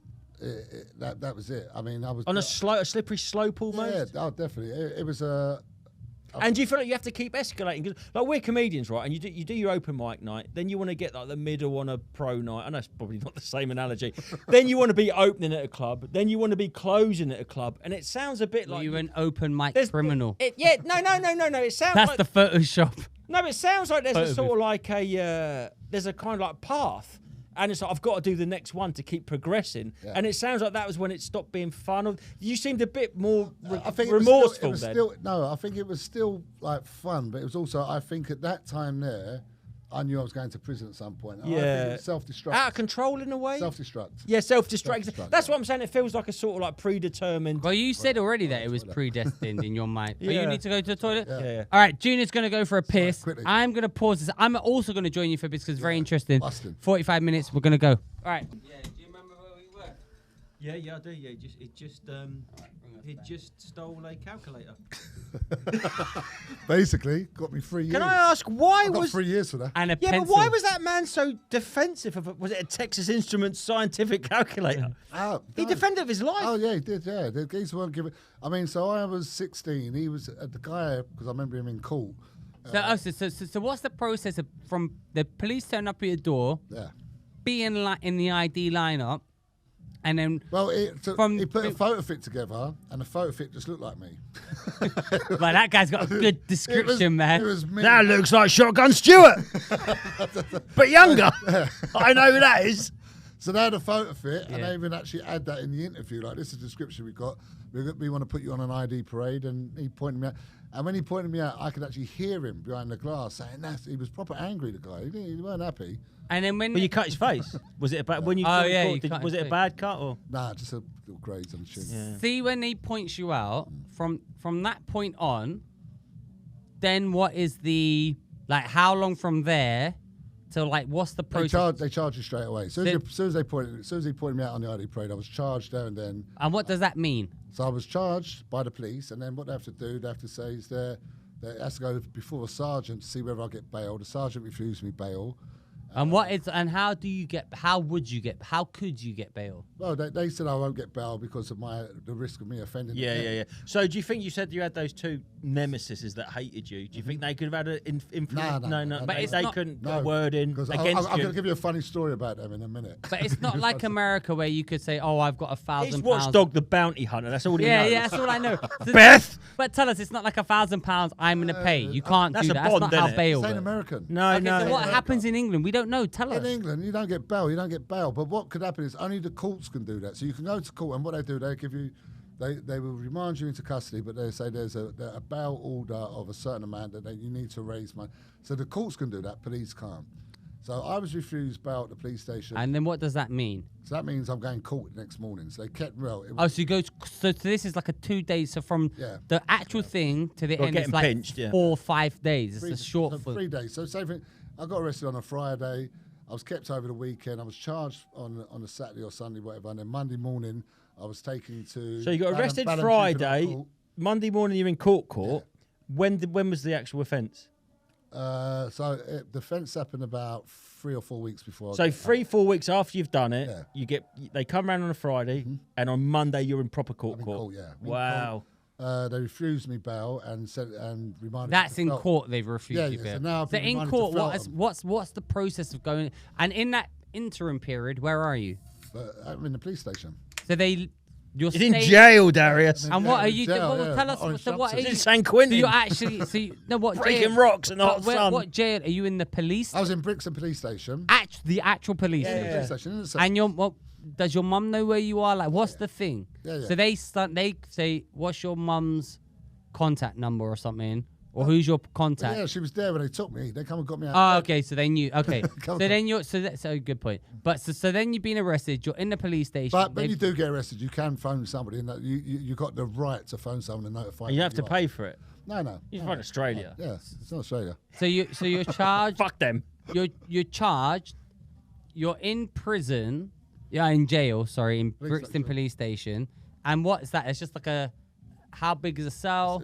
that was it. I mean, I was... On a slippery slope almost? Yeah, definitely. It was And do you feel like you have to keep escalating? Because like we're comedians, right? And you do your open mic night, then you want to get like the middle on a pro night. I know it's probably not the same analogy. Then you want to be opening at a club. Then you want to be closing at a club. And it sounds a bit like You're an open mic there's- criminal. No. It sounds That's like the Photoshop. no. It sounds like there's a Photo sort of like there's a kind of like path. And it's like, I've got to do the next one to keep progressing. Yeah. And it sounds like that was when it stopped being fun. You seemed a bit more I think remorseful it was then. still, no, I think it was still like fun, but it was also, I think at that time there, I knew I was going to prison at some point. Yeah. I think it was self-destruct. Out of control in a way. Self-destruct. Yeah, self-destruct. Self-destruct, That's yeah. what I'm saying. It feels like a sort of like predetermined. Well, you said already that it was predestined in your mind. Oh, Yeah. you need to go to the toilet? Yeah. All right, Junior's going to go for a piss. quickly. I'm going to pause this. I'm also going to join you for a piss because it's very interesting. Busting. 45 minutes, we're going to go. All right. Yeah, do you remember where we were? Yeah, I do. Yeah, he just stole a calculator. Basically, got me 3 years. Can I ask why I got was? 3 years for that. And a Yeah, pencil. but why was that man so defensive of it? Was it a Texas Instruments scientific calculator? He No. defended his life. Oh yeah, he did. Yeah, the geese weren't giving. I mean, so I was 16. He was the guy because I remember him in court. So what's the process of, from the police turn up at your door, Yeah. being in the ID lineup, and then Well, he put a from- photo fit together, and the photo fit just looked like me. well, that guy's got a good description, man. It was me. That looks like Shotgun Stewart, but younger. I know who that is. So they had a photo fit, and Yeah. they even actually add that in the interview. Like, this is the description we got. We want to put you on an ID parade, and he pointed me out. And when he pointed me out, I could actually hear him behind the glass saying, he was proper angry, the guy. He weren't happy. And then when Well, you cut his face. Was it a bad? When you Oh, saw yeah, the you court, cut was his it a face. bad cut or? Nah, just a little graze on the chin. Yeah. see when he points you out, from that point on, then what is the, like, how long from there to, like, what's the process? They charge you straight away. As soon as he pointed me out on the ID parade, I was charged there and then. And what does that mean? So I was charged by the police, and then what they have to do, they have to say is they has to go before a sergeant to see whether I get bail. The sergeant refused me bail. And how could you get bail? Well, they said I won't get bail because of the risk of me offending. Yeah. So do you think you said you had those two nemesises that hated you? Do you think they could have had an influence? No. But it's they not- couldn't No, put a word in because against I'm you. going to give you a funny story about them in a minute. But it's not like America where you could say, "Oh, I've got £1,000." He's Watchdog the Bounty Hunter. That's all he Yeah, knows. yeah, that's all I know. Beth. But tell us, it's not like £1,000. I'm gonna pay. You can't That's do a that. bond, That's not how innit? bail This ain't works. American. No, Okay, no. so what happens in England? We don't know. Tell In us. England, you don't get bail. You don't get bail. But what could happen is only the courts can do that. So you can go to court, and what they do, they give you, they will remand you into custody, but they say there's a bail order of a certain amount that you need to raise money. So the courts can do that. Police can't. So I was refused bail at the police station. And then what does that mean? So that means I'm going court the next morning. So they kept well. Oh, so you go. So this is like a 2 days. So from Yeah. the actual thing to the Or end, it's getting like pinched, yeah. 4 or 5 days. It's a short. so 3 days. So say I got arrested on a Friday. I was kept over the weekend. I was charged on a Saturday or Sunday, whatever. And then Monday morning, I was taken to. So you got arrested Balham Friday. Juvenile Monday morning, you're in court. When was the actual offence? Court. The offence happened about 3 or 4 weeks before. So 3-4 weeks after you've done it, Yeah. they come around on a Friday, and on Monday you're in proper court. I'm in court, yeah. I'm in Wow. They refused me bail and reminded. That's me in to Feltham. court. They've refused Yeah, you yeah, bail. so now I've So been in reminded court, to Feltham. what's the process of going? And in that interim period, where are you? But I'm in the police station. So you're He's in staying- jail, Darius. And what are you? Jail, Well, yeah, tell us. orange So what are jumpsuit. you? in San So Quentin. you're actually. What Breaking jail? rocks in the hot But sun. what jail are you in? The police? I was in Brixton Police Station. The actual police. In the station. police station. In the And does your mum know where you are? Like, what's the thing? Yeah, yeah. So they say, what's your mum's contact number or something, or who's your contact? Yeah, she was there when they took me. They come and got me out. Oh, okay. So they knew. Okay. Come so on. then that's a good point. But so then you've been arrested. You're in the police station. But when they've- you do get arrested, you can phone somebody, and that you got the right to phone someone and notify. And you who have to are. pay for it. No. You're from Australia. Yeah, it's not Australia. So you're charged. Fuck them. You're charged. You're in prison. Yeah, in jail. Sorry, in Police Brixton station. Police Station. And what is that? It's just like a. How big is a cell?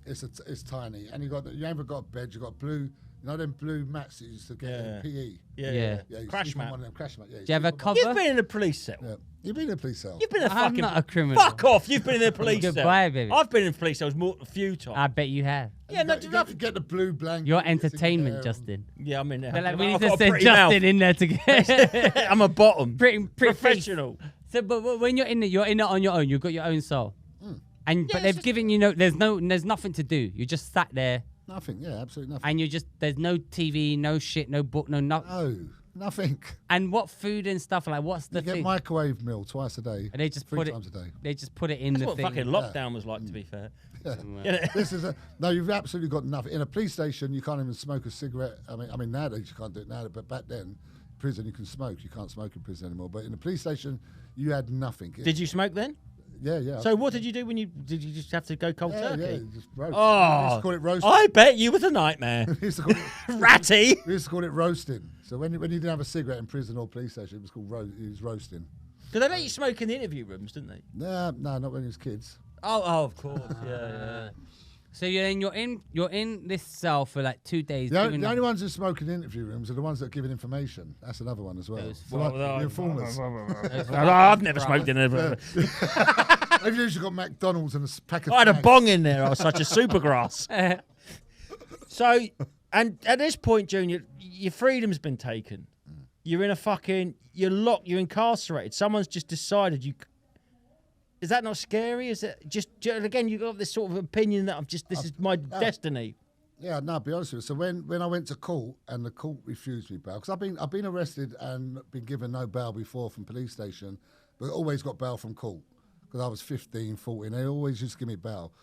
It's tiny, and you haven't got a bed. You got blue. You know them blue mats that you used to get Yeah. in PE. Yeah. Yeah, you Crash sleep on mat. one of them crash mat. Yeah, Do you have a sleep on cover? You've been in a police cell. one. Yeah. You've been in a police cell. You've been in a I'm fucking. not a criminal. Fuck off! You've been in a police cell. Goodbye, baby. I've been in police cells a few times. I bet you have. Yeah, no, you get the blue blanket. You're you sit in entertainment, there Justin. yeah, I'm in there. They're like, we I've need to got a send pretty Justin mouth. in there to get. I'm a bottom. pretty Professional. So, but when you're in it on your own. You've got your own soul. And but it's they've just- given you there's nothing to do. You just sat there, Nothing. Yeah, absolutely nothing. and there's no TV, no shit, no book, no nothing. No. Nothing. And what food and stuff like? What's the You get thing? microwave meal twice a day. And they just three put it. times a day. They just put it in That's the what thing. fucking lockdown was like, to be fair. This is no. You've absolutely got nothing. In a police station, you can't even smoke a cigarette. I mean nowadays you can't do it now, but back then, prison you can smoke. You can't smoke in prison anymore. But in a police station, you had nothing. Did you smoke then? Yeah. So what did you do when you did? You just have to go cold turkey? Yeah, just roast. Oh, we used to call it roasting. I bet you was a nightmare. we used to call it, Ratty. we used to call it roasting. So when you didn't have a cigarette in prison or police station, it was called roasting. Did they let you smoke in the interview rooms, didn't they? No, not when he was kids. Oh, of course. Yeah. So you're in this cell for like 2 days. The doing only ones who smoke in interview rooms are the ones that are giving information. That's another one as well. The informers. I've never smoked in a. They've usually got McDonald's and a pack of. I had a fags. bong in there. I was such a supergrass. So, and at this point, Junior, your freedom's been taken. You're in a fucking. You're locked. You're incarcerated. Someone's just decided you. Is that not scary? Is it just again? You got this sort of opinion that this is my destiny. Yeah, no, be honest with you. So when I went to court and the court refused me bail, because I've been arrested and been given no bail before from police station, but always got bail from court because I was 15, 14. They always used to give me bail.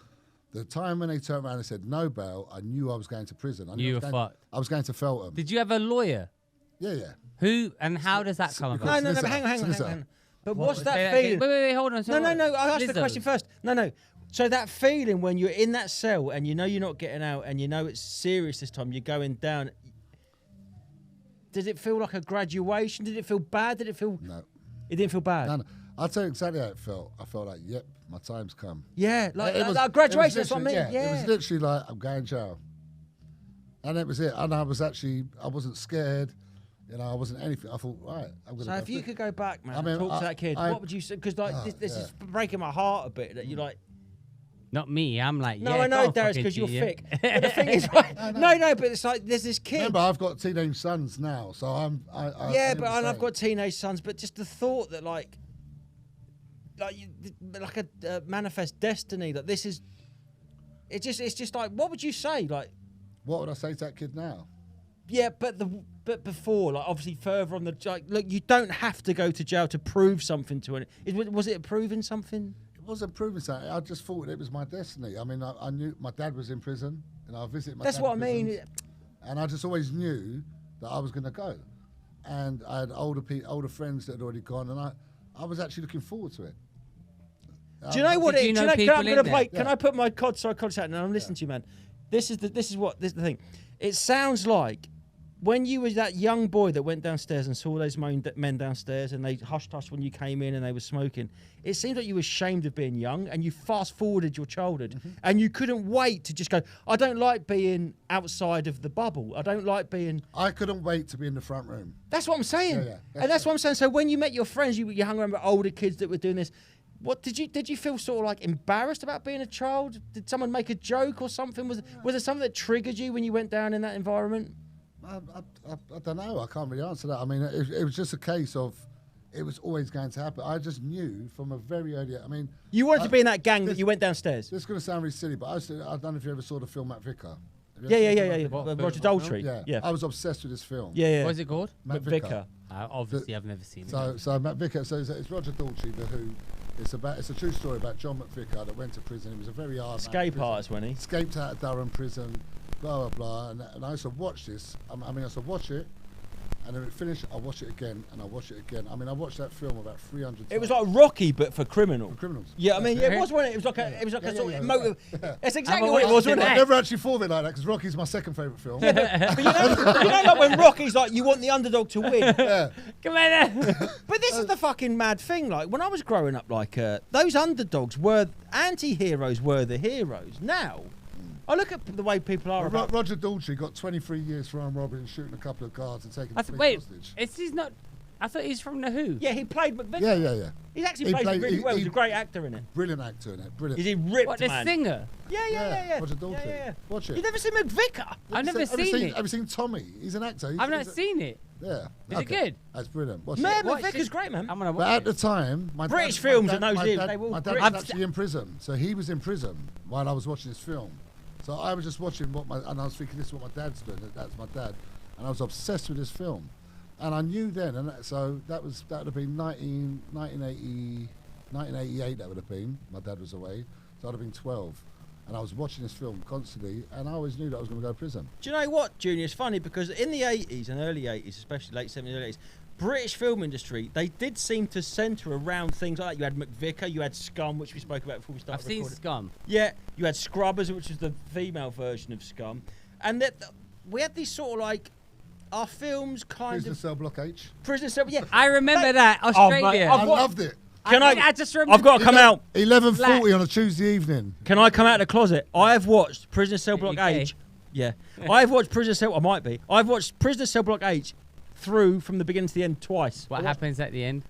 The time when they turned around and said no bail, I knew I was going to prison. I knew You were fucked. I was going to Feltham. Did you have a lawyer? Yeah. Who and how does that come about? No, Solicitor. hang on. Solicitor. But what's Say that again. feeling? Wait, hold on. No. I asked the Lizzo. question first. No. So that feeling when you're in that cell and you know you're not getting out and you know it's serious this time, you're going down. Did it feel like a graduation? Did it feel bad? Did it feel? No. It didn't feel bad. No. I'll tell you exactly how it felt. I felt like, yep, my time's come. Yeah, like It was- like graduation. it That's was what I mean. literally- Yeah. It was literally like, I'm going jail. And that was it. And I wasn't scared. I wasn't anything. I thought, right, I'm going to So if you could go back, man, I mean, and talk to that kid, what would you say? Because this yeah. is breaking my heart a bit. That you're like, Not me. I'm like, no, yeah, I know, go Darius, fucking because you're G, yeah. thick. But the thing is, right, no, but it's like there's this kid. Remember, I've got teenage sons now, so I Yeah, I but and I've understand. got teenage sons. But just the thought that like a manifest destiny. That this is. It's just like, what would you say? Like, What would I say to that kid now? yeah, but before, like, obviously further on the like, look, you don't have to go to jail to prove something to it. Was it proving something? It wasn't proving something. I just thought it was my destiny. I mean, I knew my dad was in prison, and I visited my That's dad what I in mean. prisons, and I just always knew that I was going to go. And I had older friends that had already gone, and I was actually looking forward to it. Do you know what Did it you is? know Do you know, people I'm in gonna there? play. Can I put my psychotic hat? Now I'm listening to you, man. This is the thing. It sounds like when you was that young boy that went downstairs and saw those men downstairs and they hushed when you came in and they were smoking. It seems like you were ashamed of being young and you fast forwarded your childhood and you couldn't wait to just go, I don't like being outside of the bubble. I don't like being. I couldn't wait to be in the front room. That's what I'm saying. Yeah, and that's what I'm saying. So when you met your friends, you hung around with older kids that were doing this. What did you feel sort of like embarrassed about being a child? Did someone make a joke or something? Was there something that triggered you when you went down in that environment? I don't know. I can't really answer that. I mean, it was just a case of it was always going to happen. I just knew from a very early. I mean, You wanted to be in that gang that you went downstairs. this is going to sound really silly, but I don't know if you ever saw the film Matt Vicker. Have you Yeah. ever seen Matt Vicker? Roger Daltrey. Yeah. Yeah. I was obsessed with this film. Yeah. What is it called? Matt Vicar. Obviously, I've never seen it. So Matt Vicker. So it's Roger Daltrey, who. It's a true story about John McVicker that went to prison. He was a very hard man in Escape prison. artist, when he. Escaped out of Durham prison, blah blah blah. And I used to watch this. I used to watch it, and then it finished. I watch it again, and I watch it again. I mean, I watched that film about 300 times. It was like Rocky, but for criminal. For criminals. Yeah, I mean, it was, wasn't it? It was like a sort of motive. That's exactly what it was, wasn't I it? never actually thought of it like that because Rocky's my second favourite film. But you know, like when Rocky's like, you want the underdog to win. Yeah. Come on. But this is the fucking mad thing. Like when I was growing up, like those underdogs were anti-heroes, were the heroes. Now, I look at the way people are. About, Roger Daltrey got 23 years for armed robbery and shooting a couple of guards and taking I the th- police wait, hostage. he's not. I thought he's from the Who. yeah, he played McVicker. Yeah. He actually He played played- really he- well. He's he- a great actor in it. Brilliant actor in it. Brilliant. Is he ripped, What, the man? singer? Yeah. Roger Daltrey. Yeah. Watch it. You've never seen McVicker? I've never Have you seen it. Have you seen Tommy? He's an actor. I've not seen it. Yeah. Is it good? That's brilliant. Watch Man, it. Watch McVicker's it. great, man. I'm gonna But watch at it. the time, British films in those my years, dad, they were all my dad British. was actually in prison, so he was in prison while I was watching this film. So I was just watching and I was thinking, this is what my dad's doing. That's my dad, and I was obsessed with this film. And I knew then, and so that would have been 1988. That would have been. My dad was away, so I'd have been 12, and I was watching this film constantly, and I always knew that I was going to go to prison. Do you know what, Junior? It's funny because in the 80s and early 80s, especially late 70s, early 80s, British film industry, they did seem to centre around things like that. You had McVicker, you had Scum, which we spoke about before we started recording. I've seen Scum. Yeah, you had Scrubbers, which was the female version of Scum. And we had these sort of like, our films kind Prisoner of... Cell Block H. Prisoner Cell, yeah. I remember that, Australia. I loved it. I just remember. I've got to come out. 11:40 on a Tuesday evening. Can I come out of the closet? I have watched Prisoner Cell Block UK. H. Yeah. I've watched Prisoner Cell... I might be. I've watched Prisoner Cell Block H through from the beginning to the end twice. What happens at the end?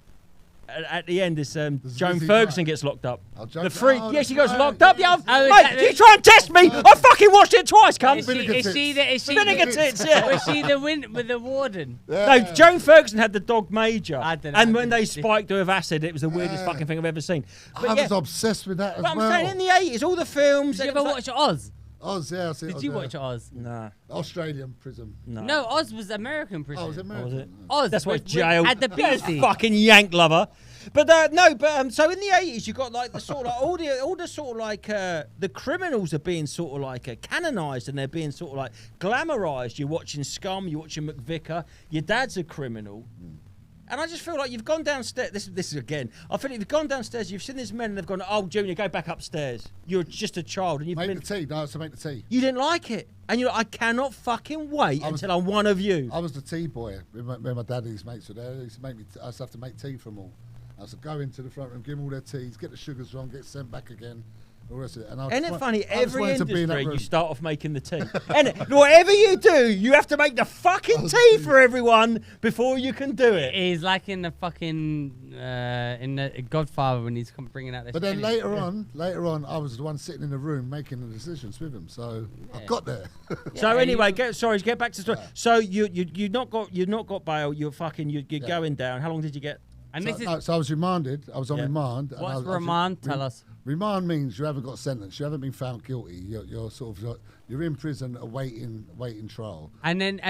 At the end, it's Joan Lizzie Ferguson Wright. gets locked up. Oh, The freak. oh, Yeah, she that's goes right. locked up. Yeah, Oh, mate, you try and test me. I fucking watched it twice, cunt. Is she Vinegar tits, yeah. Was she the win with the warden? No, Joan Ferguson had the dog Major. I don't know. And when they spiked her with acid, it was the weirdest fucking thing I've ever seen. But I yeah, was obsessed with that as but well. I'm saying in the 80s, all the films... Did you it ever was watch Oz? Oz, yeah, I see. Did you watch Oz? Nah, Australian prison? no. No, Oz was American prison. Oh, was it American? was it? Oz. That's why with- it's jail. At the beastie. Fucking yank lover. But so in the 80s you got like the sort of all the sort of like the criminals are being sort of like canonised and they're being sort of like glamorised. You're watching Scum, you're watching McVicker. Your dad's a criminal. And I just feel like you've gone downstairs. This is again. I feel like you've gone downstairs. You've seen these men, and they've gone, "Oh, Junior, go back upstairs. You're just a child, and you've Make been." the tea. No, it's to make the tea. You didn't like it, and you're like, "I cannot fucking wait until I'm one of you." I was the tea boy. When my dad and his mates were there, they used to make me. I used to have to make tea for them all. I used to go into the front room, give them all their teas, get the sugars wrong, get sent back again. All the rest of it. And Isn't it funny? I just Every wanted to be in that industry, you room. start off making the tea. And whatever you do, you have to make the fucking tea for everyone before you can do it. He's like in the fucking in the Godfather when he's bringing out the. But then later on, I was the one sitting in the room making the decisions with him. So I got there. So Yeah, anyway, get back to the story. So you not got bail. You're going down. How long did you get? And this is So I was remanded. I was on Yeah. remand. and I what's was remand? Tell us. Remand means you haven't got sentenced. You haven't been found guilty. You're in prison awaiting trial. And then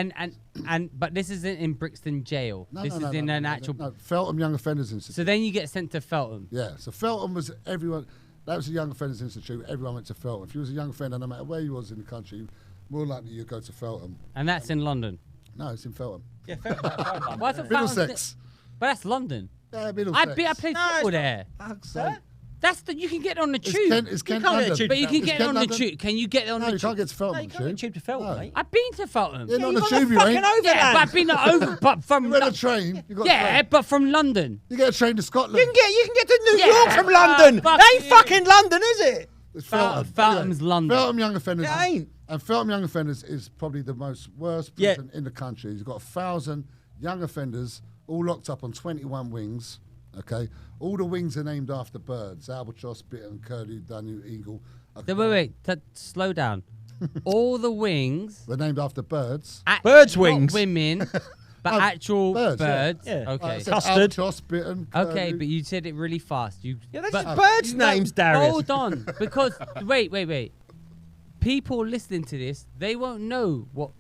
but this isn't in Brixton Jail. This is in an actual. No, Feltham Young Offenders Institute. So then you get sent to Feltham. Yeah, so Feltham was everyone. That was a Young Offenders Institute. Everyone went to Feltham. If you was a young offender, no matter where you was in the country, more likely you'd go to Feltham. And that's in London. No, it's in Feltham. Yeah, fair enough. Why is it Feltham? Middlesex. But that's London. Yeah, Middlesex. I played No, football it's there. So, That's you can get on the it's tube. Kent, it's Kent can't get a London. tube But you can It's get Kent on the London. tube. Can you get on No, the you tube? can't get to Feltham No, on you the can't get tube. tube to Feltham, No. mate. I've been to Feltham. Yeah, not on the You're tube, you fucking ain't. overland. Yeah, but I've been over, but from You get a train. You got a yeah, train. but from London. You get a train to Scotland. You can get to New Yeah, York from London. fuck That ain't you. fucking London, is it? It's Feltham's Feltham. London. Feltham Young Offenders. It ain't. And Feltham Young Offenders is probably the most worst Yeah. prison in the country. You've got 1,000 young offenders all locked up on 21 wings. Okay, all the wings are named after birds: albatross, bittern, curlew, dunny, eagle. Wait, slow down. All the wings. They're named after birds. Birds' not wings. women, but Oh, actual birds, birds. yeah. Yeah. Okay. It said Custard. albatross, bittern, Okay, curlew. but you said it really fast. Yeah, that's but- just birds' names, Darius. Hold on, because wait. People listening to this, they won't know what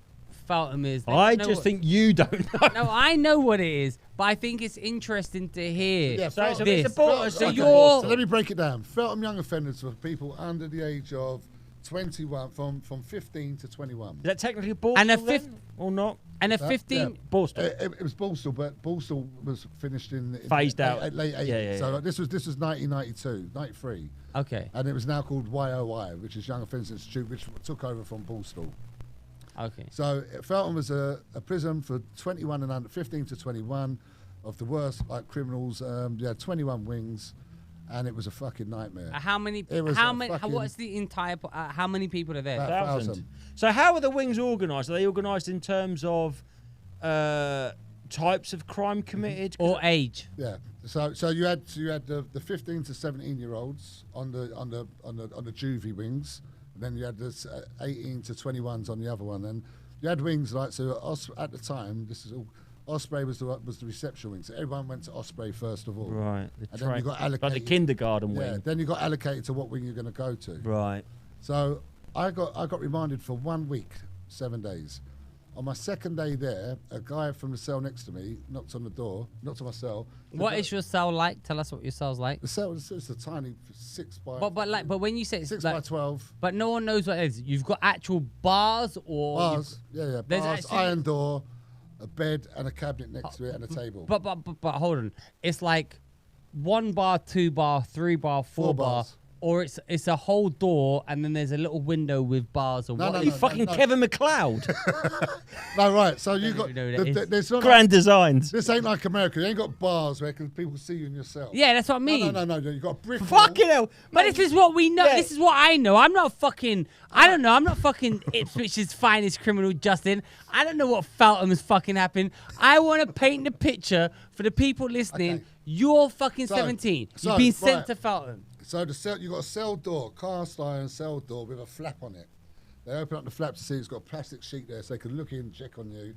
Feltham is. They I won't know just what- think you don't know. No, I know what it is, but I think it's interesting to hear. Yeah, So it's a- this. it's a border. So Okay, you're- So let me break it down. Feltham Young Offenders were people under the age of 21, from 15 to 21. Is that technically Borstal And a then, fifth- or not? And a Yeah. 15. Borstal. It was Borstal, but Borstal was finished in Phased late, out. late 80s. Yeah. So this was 1992, 93. Okay. And it was now called YOI, which is Young Offenders Institute, which took over from Borstal. Okay. So Feltham was a prison for 21 and under, 15 to 21 of the worst criminals. You had 21 wings, and it was a fucking nightmare. How many? It was How a many? fucking- What's the entire? How many people are there? About 1,000. 1,000. So how are the wings organised? Are they organised in terms of types of crime committed? Or age? Yeah. So you had the 15 to 17-year-olds on the juvie wings, and then you had this 18 to 21s on the other one, and you had wings like at the time. This is all. Osprey was the reception wing, so everyone went to Osprey first of all. Right. And then you got allocated. Like the kindergarten Yeah. wing. Then you got allocated to what wing you're going to go to. Right. So I got remanded for 1 week, 7 days, On my second day there, a guy from the cell next to me knocked on the door, knocked on my cell. What is your cell like? Tell us what your cell's like. The cell is a tiny 6 by. But when you say it's 6 like, by 12. but no one knows what it is. You've got actual bars or Bars, yeah, There's bars, actually- iron door, a bed and a cabinet next to it and a table. But hold on. It's like 1 bar, 2 bar, 3 bar, 4 4 bar. bars. Or it's a whole door and then there's a little window with bars or what? Are you fucking Kevin McLeod? No, right. So you got. even know what it is. There's not Grand designs. this ain't like America. You ain't got bars where people see you in your cell. Yeah, that's what I mean. No. You got a brick. Fucking hell. But this is what we know. Yeah. This is what I know. I'm not fucking. I don't know. I'm not fucking Ipswich's finest criminal, Justin. I don't know what Feltham has fucking happened. I want to paint the picture for the people listening. Okay. You're fucking So- 17. so, You've been sent right. to Feltham. So the cell, you got a cell door, cast iron cell door with a flap on it. They open up the flap to see it's got a plastic sheet there, so they can look in, check on you.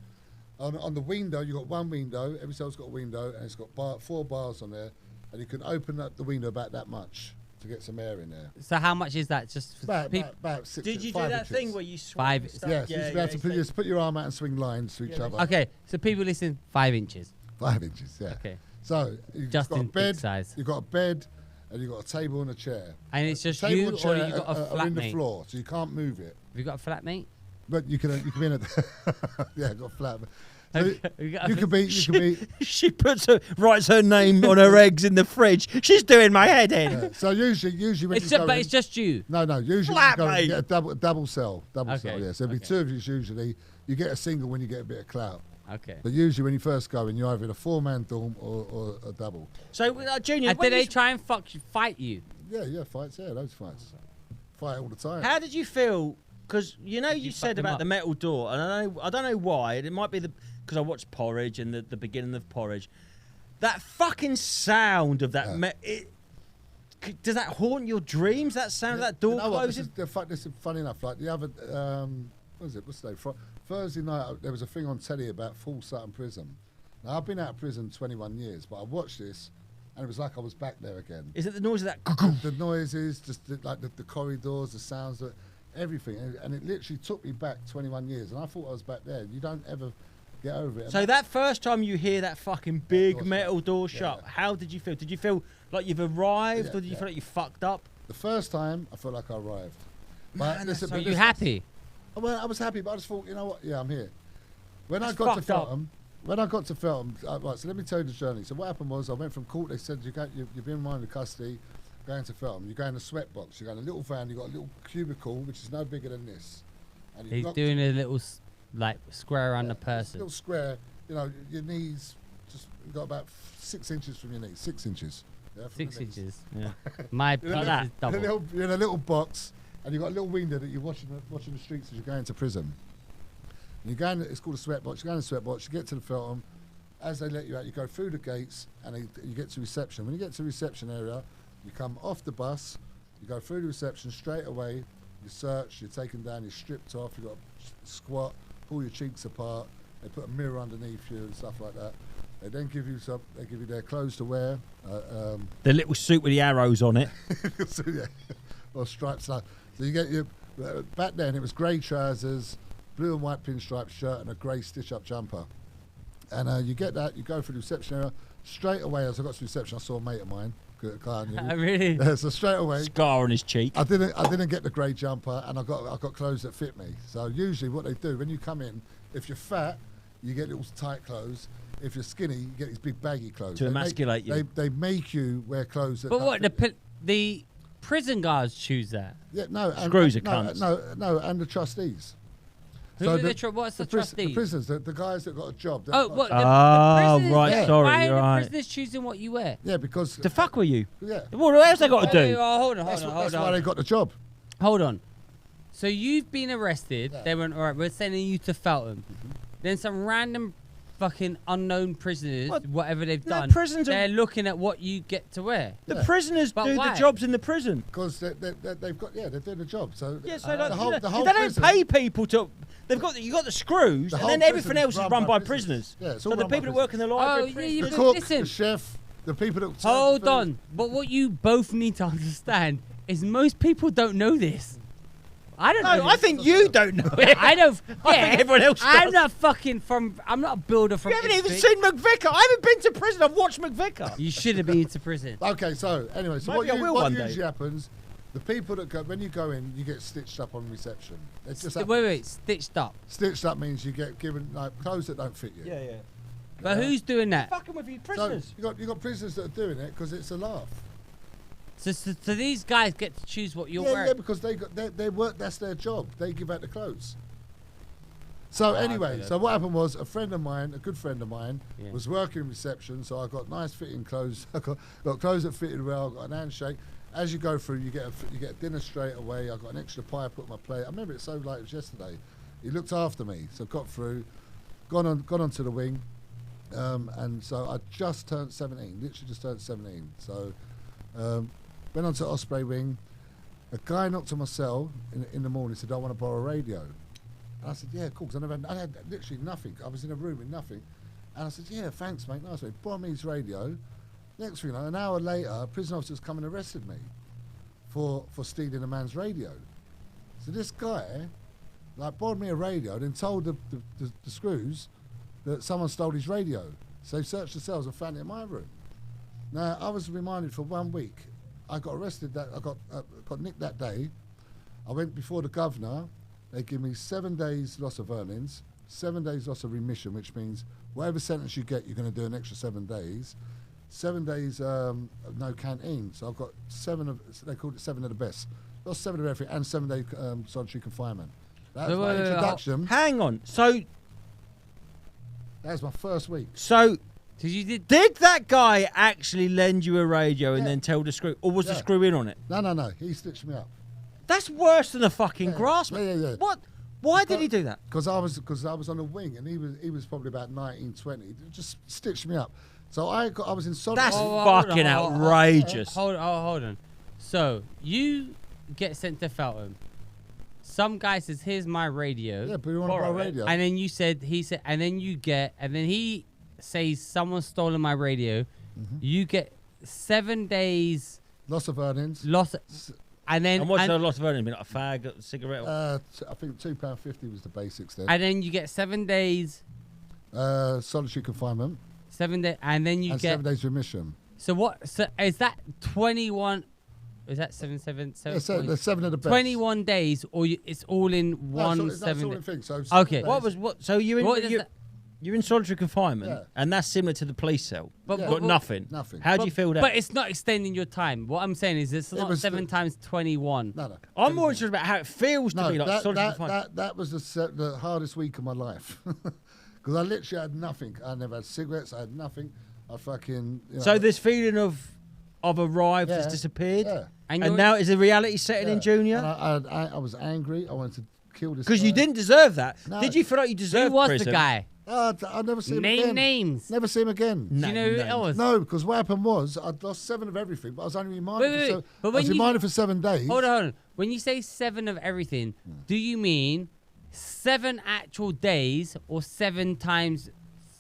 On the window, you got one window. Every cell's got a window, and it's got 4 bars on there, and you can open up the window about that much to get some air in there. So how much is that? Just for people? About 6. Did you do 5 that inches. thing where you swing 5 and stuff? Yes, you just be able to put your arm out and swing lines to each other. Okay, so people listen 5 inches. 5 inches, yeah. Okay. So you've Just got a in bed. big size. You've got a bed, and you've got a table and a chair. And it's The just table you, and or chair you got a are in the flatmate? floor, so you can't move it. Have you got a flatmate? But you can be in a yeah, got a flat. So Have you got a- you could be. She writes her name on her eggs in the fridge. She's doing my head in. Yeah. So usually when It's you just, go but in, it's just you. no. Usually Flat, when you go in, you mate. get a double cell. Okay, Cell. Yeah. So it'll be okay. 2 of you usually. You get a single when you get a bit of clout. Okay. But usually when you first go in, you're either in a 4-man dorm or a double. So, Junior, And did they try and fight you? Yeah, fights. Yeah, those fights. Fight all the time. how did you feel? Because you you said fuck them about up? the metal door, and I don't know why. It might be because I watched Porridge and the beginning of Porridge. That fucking sound of that. Yeah. Does that haunt your dreams? That sound of that door You know what, closing. this is funny enough. Like the other, what was it? What's the day? Thursday night, there was a thing on telly about Full Sutton Prison. Now I've been out of prison 21 years, but I watched this, and it was like I was back there again. Is it the noise of that? The noises, just the corridors, the sounds, everything, and it literally took me back 21 years, and I thought I was back there. You don't ever get over it. So that first time you hear that fucking big door metal shut. door Yeah, shut, yeah. how did you feel? Did you feel like you've arrived, Yeah, or did you yeah. feel like you fucked up? The first time, I felt like I arrived. Man, that's so Were But you happy? Well, I was happy, but I just thought, you know what? Yeah, I'm here. When That's I got to fucked up. Feltham, right, so let me tell you the journey. So what happened was I went from court, they said, you've been remanded custody, going to Feltham. You go in a sweatbox, you go in a little van, you got a little cubicle, which is no bigger than this. And you He's lock- doing a little like square around the It's a person. little square, you know, your knees, just you got about 6 inches from your knees, 6 inches. Yeah, from 6 the knees. inches. Yeah. My You're in a penis little- is double. You're in a little box, and you've got a little window that you're watching the streets as you're going to prison. And you go in, it's called a sweatbox. You go in the sweatbox, you get to the Feltham. As they let you out, you go through the gates, and you get to reception. When you get to the reception area, you come off the bus, you go through the reception straight away. You search, you're taken down, you're stripped off. You got to squat, pull your cheeks apart. They put a mirror underneath you and stuff like that. They then give you their clothes to wear. The little suit with the arrows on it. So, yeah, or stripes. So you get your back then it was grey trousers, blue and white pinstripe shirt, and a grey stitch-up jumper. And you get that. You go through the reception area. Straight away, as I got to the reception, I saw a mate of mine. A guy I knew. Really? So straight away, Scar on his cheek. I didn't get the grey jumper, and I got clothes that fit me. So usually, what they do when you come in, if you're fat, you get little tight clothes. If you're skinny, you get these big baggy clothes. To They emasculate you. They make you wear clothes that. But don't what fit the prison guards choose that? Yeah, no. Screws are no, cunts. No, and the trustees. Who are what's the trustees? The prisoners, the guys that got a job. Oh, what? Ah, prisoners, right, yeah. sorry, Why you're are right. the prisoners choosing what you wear? Yeah, because... To fuck with you. Yeah. What else they got to do? Hold on, That's why they got the job. Hold on. So you've been arrested. Yeah. They went, all right, we're sending you to Feltham. Then some random fucking unknown prisoners, What? whatever they've No, done, prisons are- they're looking at what you get to wear. The Yeah. prisoners But do why? the jobs in the prison. Because they've got... Yeah, they're doing the job. So Yes, the they whole don't prison- pay people to. They've got you got the screws, The and whole then everything prison else is is run run by by prisoners. prisoners. Yeah, it's So all the run by people that work in the library, Oh, yeah, you The But cook, listen. the chef, the people that... serve the Hold food. on. But what you both need to understand is most people don't know this. I don't No, know. I think you don't know it. I don't. I think everyone else I'm does. not fucking from. I'm not a builder from. You haven't even Ipswich. seen McVicar. I haven't been to prison. I've watched McVicar. You should have been to prison. Okay, so anyway, so Maybe I will what one day. usually happens? The people that go when you go in, you get stitched up on reception. It's just Wait, stitched up. stitched up means you get given like clothes that don't fit you. Yeah. But who's doing that? Fucking with you, So prisoners. you got prisoners that are doing it because it's a laugh. So these guys get to choose what you're Yeah, wearing. yeah, because they work. That's their job. They give out the clothes. So anyway, okay. so what happened was a friend of mine, a good friend of mine, Yeah. was working in reception. So I got nice fitting clothes. I got clothes that fitted well. I got an handshake. As you go through, you get dinner straight away. I got an extra pie I put on my plate. I remember it so like it was yesterday. He looked after me, so got through, gone onto the wing, and so I just turned 17. Literally just turned 17. So went onto Osprey wing. A guy knocked on my cell in the morning. Said, "I want to borrow a radio." And I said, "Yeah, cool." Because I had literally nothing. I was in a room with nothing. And I said, "Yeah, thanks, mate. Nice, mate. Borrow me his radio." Next thing you know, an hour later, a prison officer's come and arrested me for stealing a man's radio. So this guy, like, borrowed me a radio, then told the screws that someone stole his radio. So they searched the cells and found it in my room. Now, I was reminded for 1 week. I got arrested. I got nicked that day. I went before the governor. They give me 7 days loss of earnings, 7 days loss of remission, which means whatever sentence you get, you're going to do an extra 7 days. 7 days of no canteen. So I've got they called it 7 of the best. Lost 7 of everything and 7 day solitary confinement. That was my introduction. Hang on. So That was my first week. Did that guy actually lend you a radio and Yeah. then tell the screw, or was the Yeah. screw in on it? No. He stitched me up. That's worse than a fucking Yeah. grasp. Yeah. What? Why did he do that? Because I was on the wing and he was probably about 19, 20. He just stitched me up. So I was in solitary. That's Oh, fucking hold on. outrageous. Hold on. So you get sent to Feltham. Some guy says, "Here's my radio," Yeah, but you want to borrow a radio. and then he said, and then he says someone's stolen my radio. Mm-hmm. You get 7 days Loss of earnings. loss, and then And what's the loss of earnings? Like a fag, a cigarette? I think £2.50 was the basics then. and then you get 7 days, Solitary confinement 7 days, and then you and get. 7 days remission. So what? So is that 21? Is that 7? Yeah, so there's 7 of the best. 21 days, or it's all in No, one that's 7 all days? in thing. So Okay. So you're in What is that? you're in solitary confinement, Yeah. and that's similar to the police cell. But- Yeah. Got nothing. Nothing. How do you feel that? But it's not extending your time. What I'm saying is it's not was 7 times 21. No. I'm more interested about how it feels to No, be like solitary confinement. that was the hardest week of my life. Because I literally had nothing. I never had cigarettes. I had nothing. I fucking... So this feeling of arrived has Yeah. disappeared, Yeah. And and you're- now is the reality setting in And Junior? I was angry. I wanted to kill this Because you guy. didn't deserve that. No. Did you feel like you deserved Who was prison? the guy? I'll never see him Name again. names. Never see him again. Do you know who it names. was? No, because what happened was I'd lost 7 of everything, but I was only reminded. Wait. For But I when was you- reminded for 7 days. Hold on. When you say 7 of everything, do you mean 7 actual days or 7 times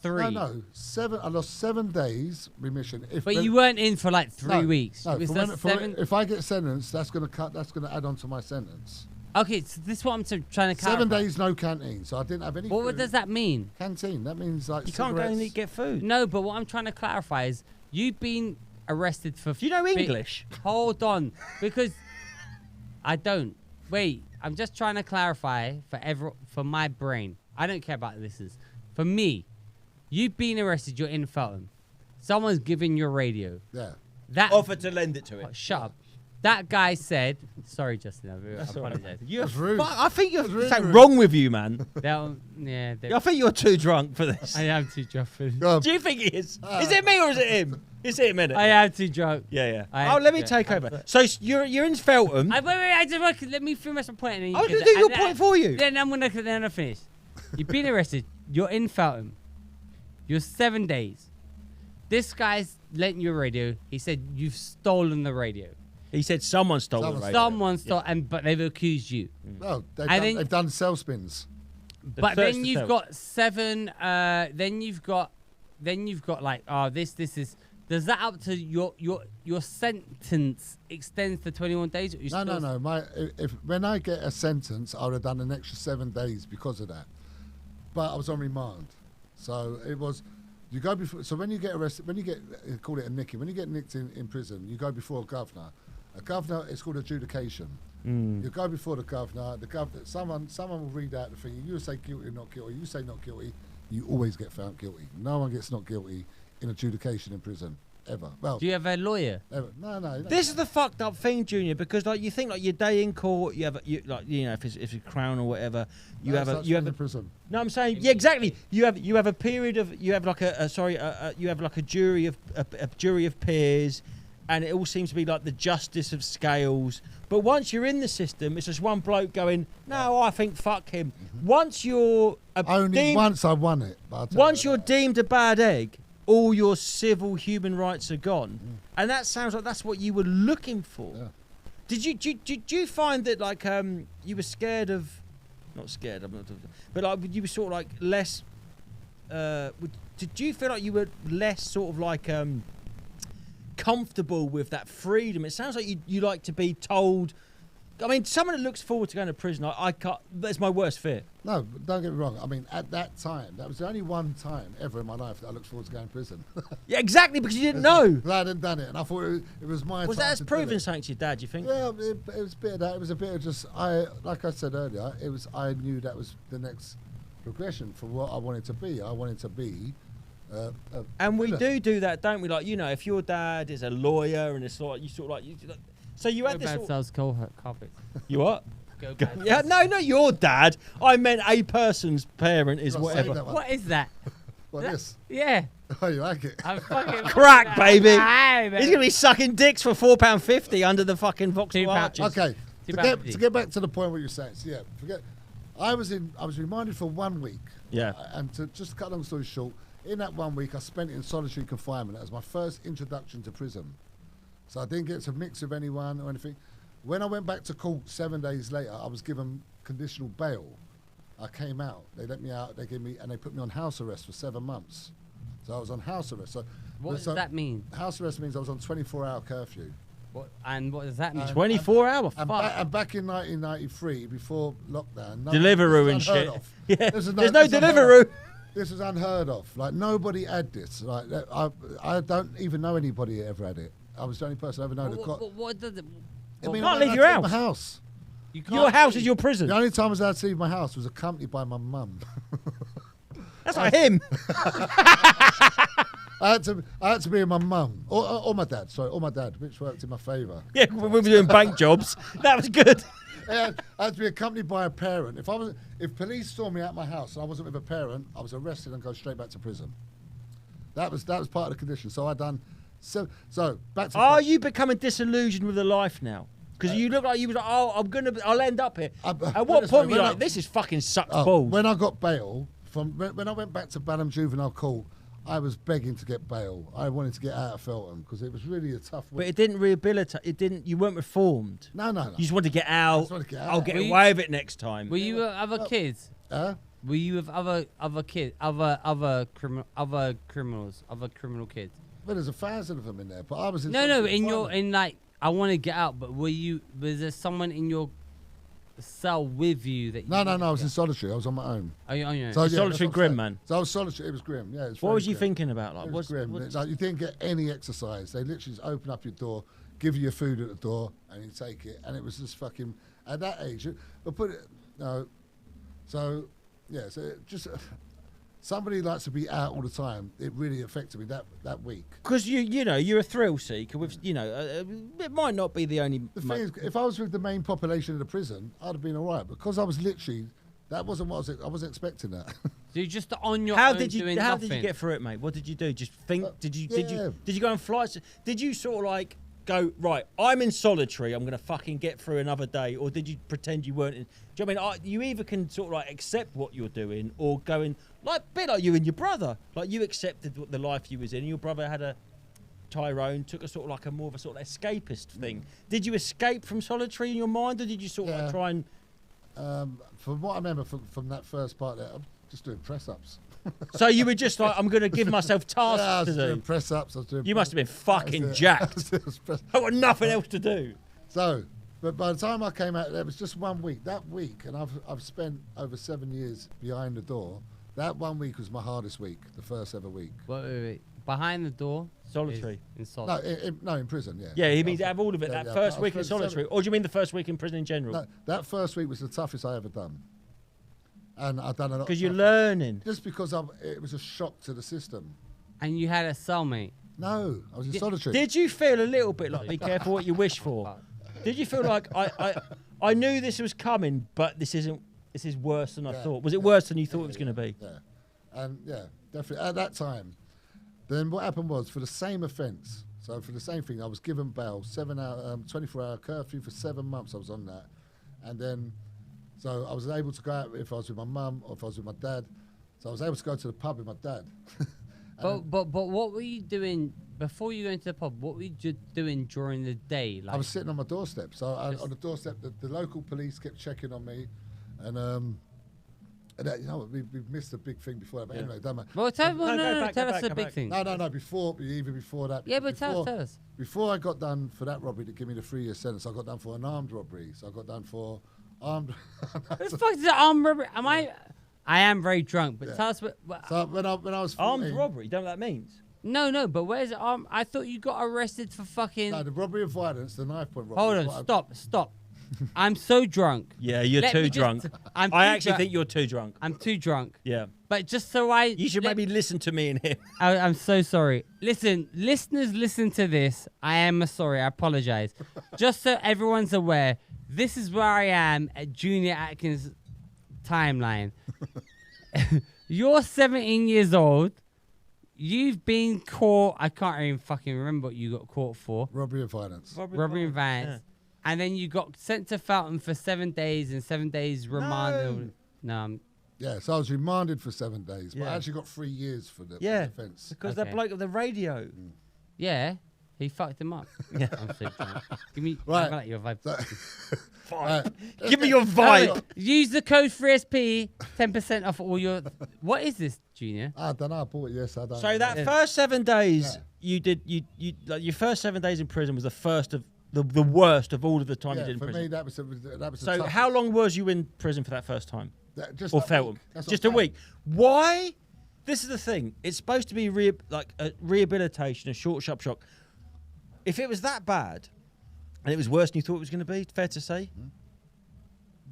3? No. 7. I lost 7 days remission. But you weren't in for like 3 weeks. No, It was for just when, for 7. if I get sentenced, that's going to add on to my sentence. Okay, so this is what I'm trying to clarify. 7 days no canteen, so I didn't have any. What food. does that mean? Canteen. That means like You can't go cigarettes. and get food. No, but what I'm trying to clarify is you've been arrested for. Do you know English? Hold on, because I don't. Wait, I'm just trying to clarify for my brain. I don't care about this. For me, you've been arrested. You're in Feltham. Someone's giving you a radio. Yeah. That Offered to lend it to Oh, it. shut up. That guy said, "Sorry, Justin. I That's all right. apologize." You're That's rude. I think you're really something rude. wrong with you, man. Yeah, I think you're too drunk for this. I am too drunk. Go on. Do you think he is? Is it me or is it him? It's him, isn't it? I am too drunk. Yeah. I Oh, am let me too take drunk. over. So you're in Feltham. Wait. I just want let me finish my point. And then you I was can- going to do your and- point for you. Then I'll finish. You've been arrested. You're in Feltham. You're 7 days. This guy's lent you a radio. He said you've stolen the radio. He said someone stole the Someone radio. Someone stole, but they've accused you. Oh, And they've done cell spins. But search then the you've cells. got 7. Then you've got like, oh, this is Does that up to your sentence extends to 21 days? Or you No. When I get a sentence, I would have done an extra 7 days because of that. But I was on remand, so it was. You go before. So when you get arrested, when you get call it a nicking, when you get nicked in prison, you go before a governor. A governor, it's called adjudication. You go before the governor. Someone will read out the thing. You say guilty or not guilty. You say not guilty. You always get found guilty. No one gets not guilty in adjudication in prison ever. Well, do you have a lawyer? Ever. No. This is the fucked up thing, Junior, because like you think like your day in court, if it's a crown or whatever, you have a prison. No, I'm saying exactly. You have a period of you have like a jury of peers, and it all seems to be like the justice of scales. But once you're in the system, it's just one bloke going, no, I think fuck him. Once you're once I won it. Once you're deemed a bad egg, all your civil human rights are gone, and that sounds like that's what you were looking for. Yeah. Did you find that like you were scared of, not scared, I'm not talking, but like you were sort of like less. Did you feel like you were less sort of like comfortable with that freedom? It sounds like you like to be told. I mean, someone that looks forward to going to prison, I can't. That's my worst fear. No, don't get me wrong. I mean, at that time, that was the only one time ever in my life that I looked forward to going to prison. Yeah, exactly, because you didn't know. I hadn't done it, and I thought it was my. Was time that as to do proven it. something to your dad? Do you think? Yeah, it was a bit of that. It was a bit of just like I said earlier. I knew that was the next progression for what I wanted to be. I wanted to be. And we do that, don't we? Like, you know, if your dad is a lawyer and it's like you sort of like so you had this. Bad sells carpets. You what? Go bad. Yeah, no, not your dad. I meant a person's parent is Did I say whatever. that one? What is that? Like this. Yeah. Oh, you like it? I'm fucking Crack, baby. Hey, He's gonna be sucking dicks for £4.50 under the fucking Vauxhall £2. arches. Okay. £2.50. To get back to the point what you're saying. So yeah, forget. I was reminded for 1 week. Yeah. And to just cut a long story short, in that 1 week I spent in solitary confinement. That was my first introduction to prison. So I didn't get to mix with anyone or anything. When I went back to court 7 days later, I was given conditional bail. I came out. They let me out. They put me on house arrest for 7 months. So I was on house arrest. So What does that mean? House arrest means I was on 24-hour curfew. What does that mean? 24 hour. And, Fuck. and back in 1993, before lockdown, Deliveroo and this was shit. unheard of. Yeah. This is There's no- no this is unheard Deliveroo. of. This was unheard of. Like, nobody had this. Like, I don't even know anybody that ever had it. I was the only person I ever known that got. What does it? I mean, can't I leave had your to leave house. my house. You can't Your house leave. is your prison. The only time I was allowed to leave my house was accompanied by my mum. That's like him. I had to be with my mum or my dad. Sorry, or my dad, which worked in my favour. Yeah, we were doing bank jobs. That was good. I had to be accompanied by a parent. If police saw me at my house and I wasn't with a parent, I was arrested and go straight back to prison. That was part of the condition. So I done. So back to. Are you becoming disillusioned with the life now? Because you look like you was like, oh, I'll end up here. At what point were you like, this is fucking sucks balls? When I got bail when I went back to Feltham Juvenile Court, I was begging to get bail. I wanted to get out of Feltham because it was really a tough. But it didn't rehabilitate. You weren't reformed. No. You just wanted to get out. I just wanted to get out. I'll get away with it next time. Were you with other kids? Were you with other kids, other criminal kids? Well, there's 1,000 of them in there, but I was in. Like, I want to get out, but was there someone in your cell with you that? No. I was in solitary. I was on my own. Oh, yeah. So, Solitary that's what I'm grim, saying. man. So I was solitary. It was grim. Yeah. It was What very was you grim. thinking about? Like, It was grim. Like, you didn't get any exercise. They literally just open up your door, give you your food at the door, and you take it. And it was just fucking at that age. But put it no. So yeah. So just somebody likes to be out all the time. It really affected me that week. Because you're a thrill seeker. With it might not be the only. The thing is, if I was with the main population of the prison, I'd have been all right. Because I was literally. That wasn't what I wasn't expecting that. So you're just on your How own did you doing How nothing. did you get through it, mate? What did you do? Just think? Did you go on flights? Did you sort of like go right? I'm in solitary. I'm gonna fucking get through another day, or did you pretend you weren't? Do you know what I mean? You either can sort of like accept what you're doing, or going like a bit like you and your brother. Like you accepted what the life you was in. Your brother had a Tyrone, took a sort of like more of a sort of escapist thing. Did you escape from solitary in your mind, or did you sort of like try and? From what I remember from that first part there, I'm just doing press-ups. So you were just like, I'm going to give myself tasks I was to doing do. press ups. You must have been fucking jacked. I've got nothing else to do. So, but by the time I came out, there was just 1 week. That week, and I've spent over 7 years behind the door. That 1 week was my hardest week, the first ever week. Wait. Behind the door. Solitary. In solitary. No, in prison, yeah. Yeah, he means out of all of it, Yeah, that yeah, first but I week in spent solitary. Or do you mean the first week in prison in general? No, that first week was the toughest I ever done. And I've done a lot. Because you're learning. Just because it was a shock to the system. And you had a cellmate. No, I was in solitary. Did you feel a little bit like, be careful what you wish for? Did you feel like, I knew this was coming, but this is worse than I thought? Was it worse than you thought it was going to be? Yeah. And yeah, definitely. At that time, then what happened was, for the same offence, so for the same thing, I was given bail, 24-hour curfew for 7 months. I was on that, and then, so I was able to go out if I was with my mum or if I was with my dad. So I was able to go to the pub with my dad. But what were you doing before you went to the pub? What were you doing during the day? Like, I was sitting on my doorstep. So on the doorstep, the local police kept checking on me, and that, you know, we've missed a big thing before that. But anyway, don't matter. well, tell us the big back. thing. No. Even before that. Yeah, but tell us. Before I got done for that robbery to give me the 3-year sentence, I got done for an armed robbery. So I got done for armed. What the fuck is that armed robbery? I am very drunk, but tell us what. So when I was 14, Armed robbery, don't know what that means? No, but where's it? I thought you got arrested for fucking. No, the robbery of violence, the knife point robbery. Hold on, stop. I'm so drunk. Yeah, you're too drunk. I actually think you're too drunk. I'm too drunk. Yeah. But just so You should maybe listen to me and him. I'm so sorry. Listen, listeners, listen to this. I am sorry. I apologize. Just so everyone's aware, this is where I am at Junior Atkins timeline. You're 17 years old. You've been caught. I can't even fucking remember what you got caught for. Robbery of violence. Robbery and violence. Yeah. And then you got sent to Feltham for 7 days and 7 days remanded. No. Yeah, so I was remanded for 7 days, but Yeah. I actually got 3 years for the offence. Because that bloke of the radio. Yeah, he fucked him up. Yeah. I'm so drunk. Give me your vibe. Give me your vibe. Use the code 3SP, 10% off all your. What is this, Junior? I don't know. I bought it. Yes, I don't. So that first 7 days, you did like your first 7 days in prison was the first of the worst of all of the time you did in for prison. me, that was. So how long was you in prison for that first time? Or Feltham? Just Just a week. Why? This is the thing. It's supposed to be like a rehabilitation, a short, sharp shock. If it was that bad, and it was worse than you thought it was going to be, fair to say,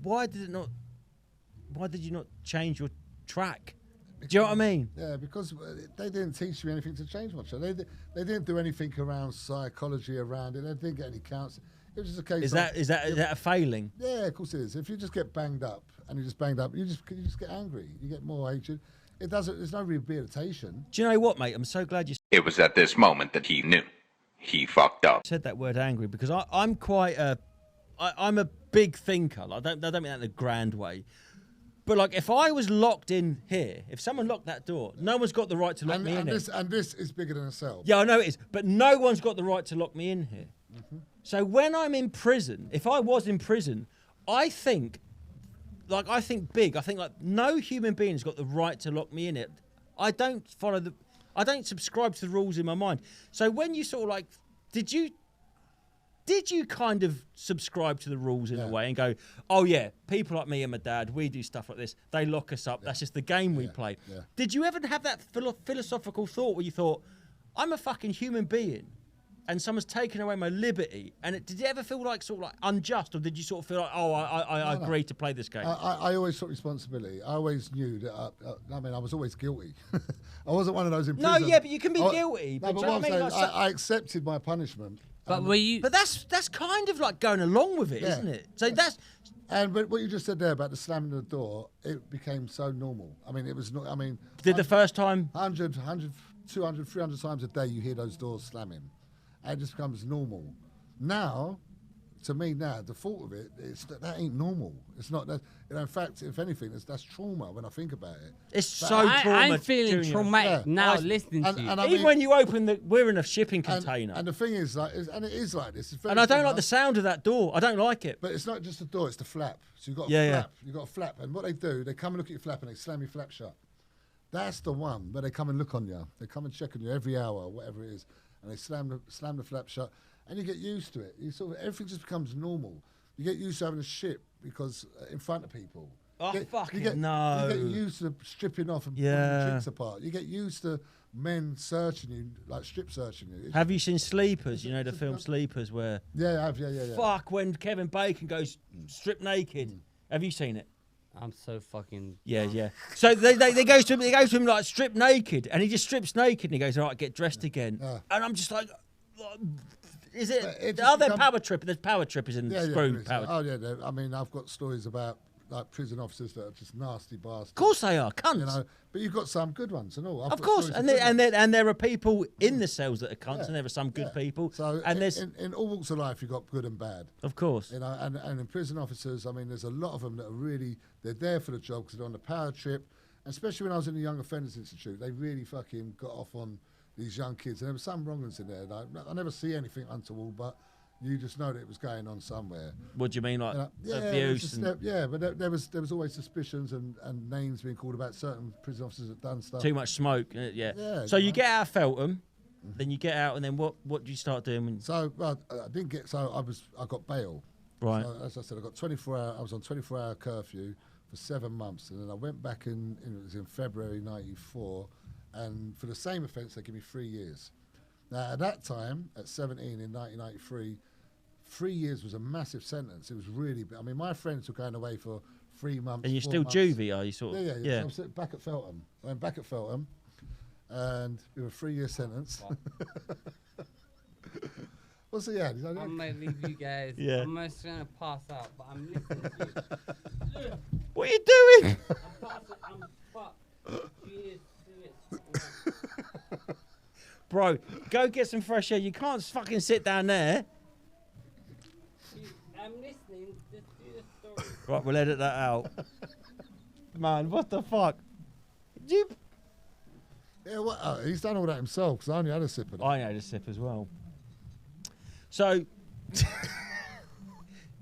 why did you not change your track? Do you know what I mean? Yeah, because they didn't teach me anything to change much. They didn't do anything around psychology around it. They didn't get any counselling. It was just a case. Is that a failing? Yeah, of course it is. If you just get banged up and you just get angry. You get more hatred. It doesn't. There's no rehabilitation. Do you know what, mate? I'm so glad you. It was at this moment that he knew. He fucked up. Said that word angry because I'm quite I'm a big thinker. Like, I don't mean that in a grand way. But like, if I was locked in here, if someone locked that door, no one's got the right to lock me in here. And this is bigger than a cell. Yeah, I know it is, but no one's got the right to lock me in here. Mm-hmm. So when I'm in prison, if I was in prison, I think big. I think like no human being's got the right to lock me in it. I don't subscribe to the rules in my mind. So when you sort of like, did you kind of subscribe to the rules in a way and go, oh yeah, people like me and my dad, we do stuff like this. They lock us up. That's just the game we play. Yeah. Did you ever have that philosophical thought where you thought, I'm a fucking human being and someone's taken away my liberty? And did it ever feel like sort of like unjust, or did you sort of feel like, oh, I agree to play this game? I always took responsibility. I always knew that. I was always guilty. I wasn't one of those in prison. No, yeah, but you can be guilty. No, but what I'm saying, I accepted my punishment. But were you? But that's kind of like going along with it, isn't it? So that's. But what you just said there about the slamming the door, it became so normal. I mean, it was not. I mean, did the first time 100, 200, 300 times a day you hear those doors slamming, and it just becomes normal. Now, to me, the thought of it, that ain't normal. It's not that. In fact, if anything, that's trauma when I think about it. It's so traumatic. I'm feeling traumatic now listening to you. And even when you open we're in a shipping container. And the thing is, and it is like this. It's very and I don't similar. like the sound of that door. I don't like it. But it's not just the door; it's the flap. So you've got a flap. You've got a flap, and what they do, they come and look at your flap and they slam your flap shut. That's the one where they come and look on you. They come and check on you every hour, whatever it is, and they slam the flap shut, and you get used to it. You sort of everything just becomes normal. You get used to having a shit because in front of people. Oh, no! fucking You get used to stripping off and pulling your cheeks apart. You get used to men searching you, like strip searching you. Have you seen Sleepers? You know the film Sleepers where... Yeah, I have, yeah. Fuck, when Kevin Bacon goes strip naked. Have you seen it? I'm so fucking... Yeah. So they go to him like strip naked, and he just strips naked, and he goes, all right, get dressed again. And I'm just like... Is it... Are there power trippers? There's power trippers in Screw. Oh, yeah. I mean, I've got stories about like prison officers that are just nasty bastards. Of course they are, cunts. You know, but you've got some good ones and all. Of course, and there are people in the cells that are cunts, and there are some good people. So and in all walks of life, you've got good and bad. Of course. You know, and in prison officers, I mean, there's a lot of them that are really, they're there for the job because they're on the power trip. And especially when I was in the Young Offenders Institute, they really fucking got off on these young kids. And there were some wrong ones in there. I never see anything untoward, but you just know that it was going on somewhere. What do you mean, like abuse? and But there was always suspicions and names being called about certain prison officers that done stuff. Too much smoke, yeah. So you get out of Feltham, then you get out, and then what do you start doing? So I didn't get. So I got bail. Right. So, as I said, I got 24 hour. I was on 24-hour curfew for 7 months, and then I went back it was in February '94, and for the same offence they gave me 3 years. Now at that time, at 17 in 1993. 3 years was a massive sentence. It was really big. I mean, my friends were going away for 3 months. And you're 4 still months. juvie, are you sort of? Yeah. So I'm sitting back at Feltham. I went back at Feltham, and it was a 3-year sentence. What's the end? I might leave you guys. Yeah. I'm just going to pass out, but I'm listening to you. What are you doing? I'm fucked. Bro, go get some fresh air. You can't fucking sit down there. I'm listening. Just do the story. Right, we'll edit that out. Man, what the fuck? Yeah, he's done all that himself because I only had a sip of it. I had a sip as well. So,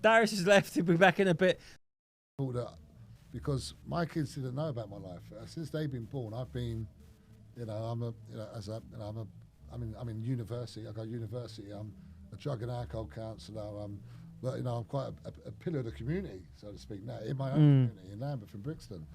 Darius has left. He'll be back in a bit. Because my kids didn't know about my life since they've been born. I've been, I'm in university. I go to university. I'm a drug and alcohol counsellor. But I'm quite a pillar of the community, so to speak, now in my own community in Lambeth and Brixton.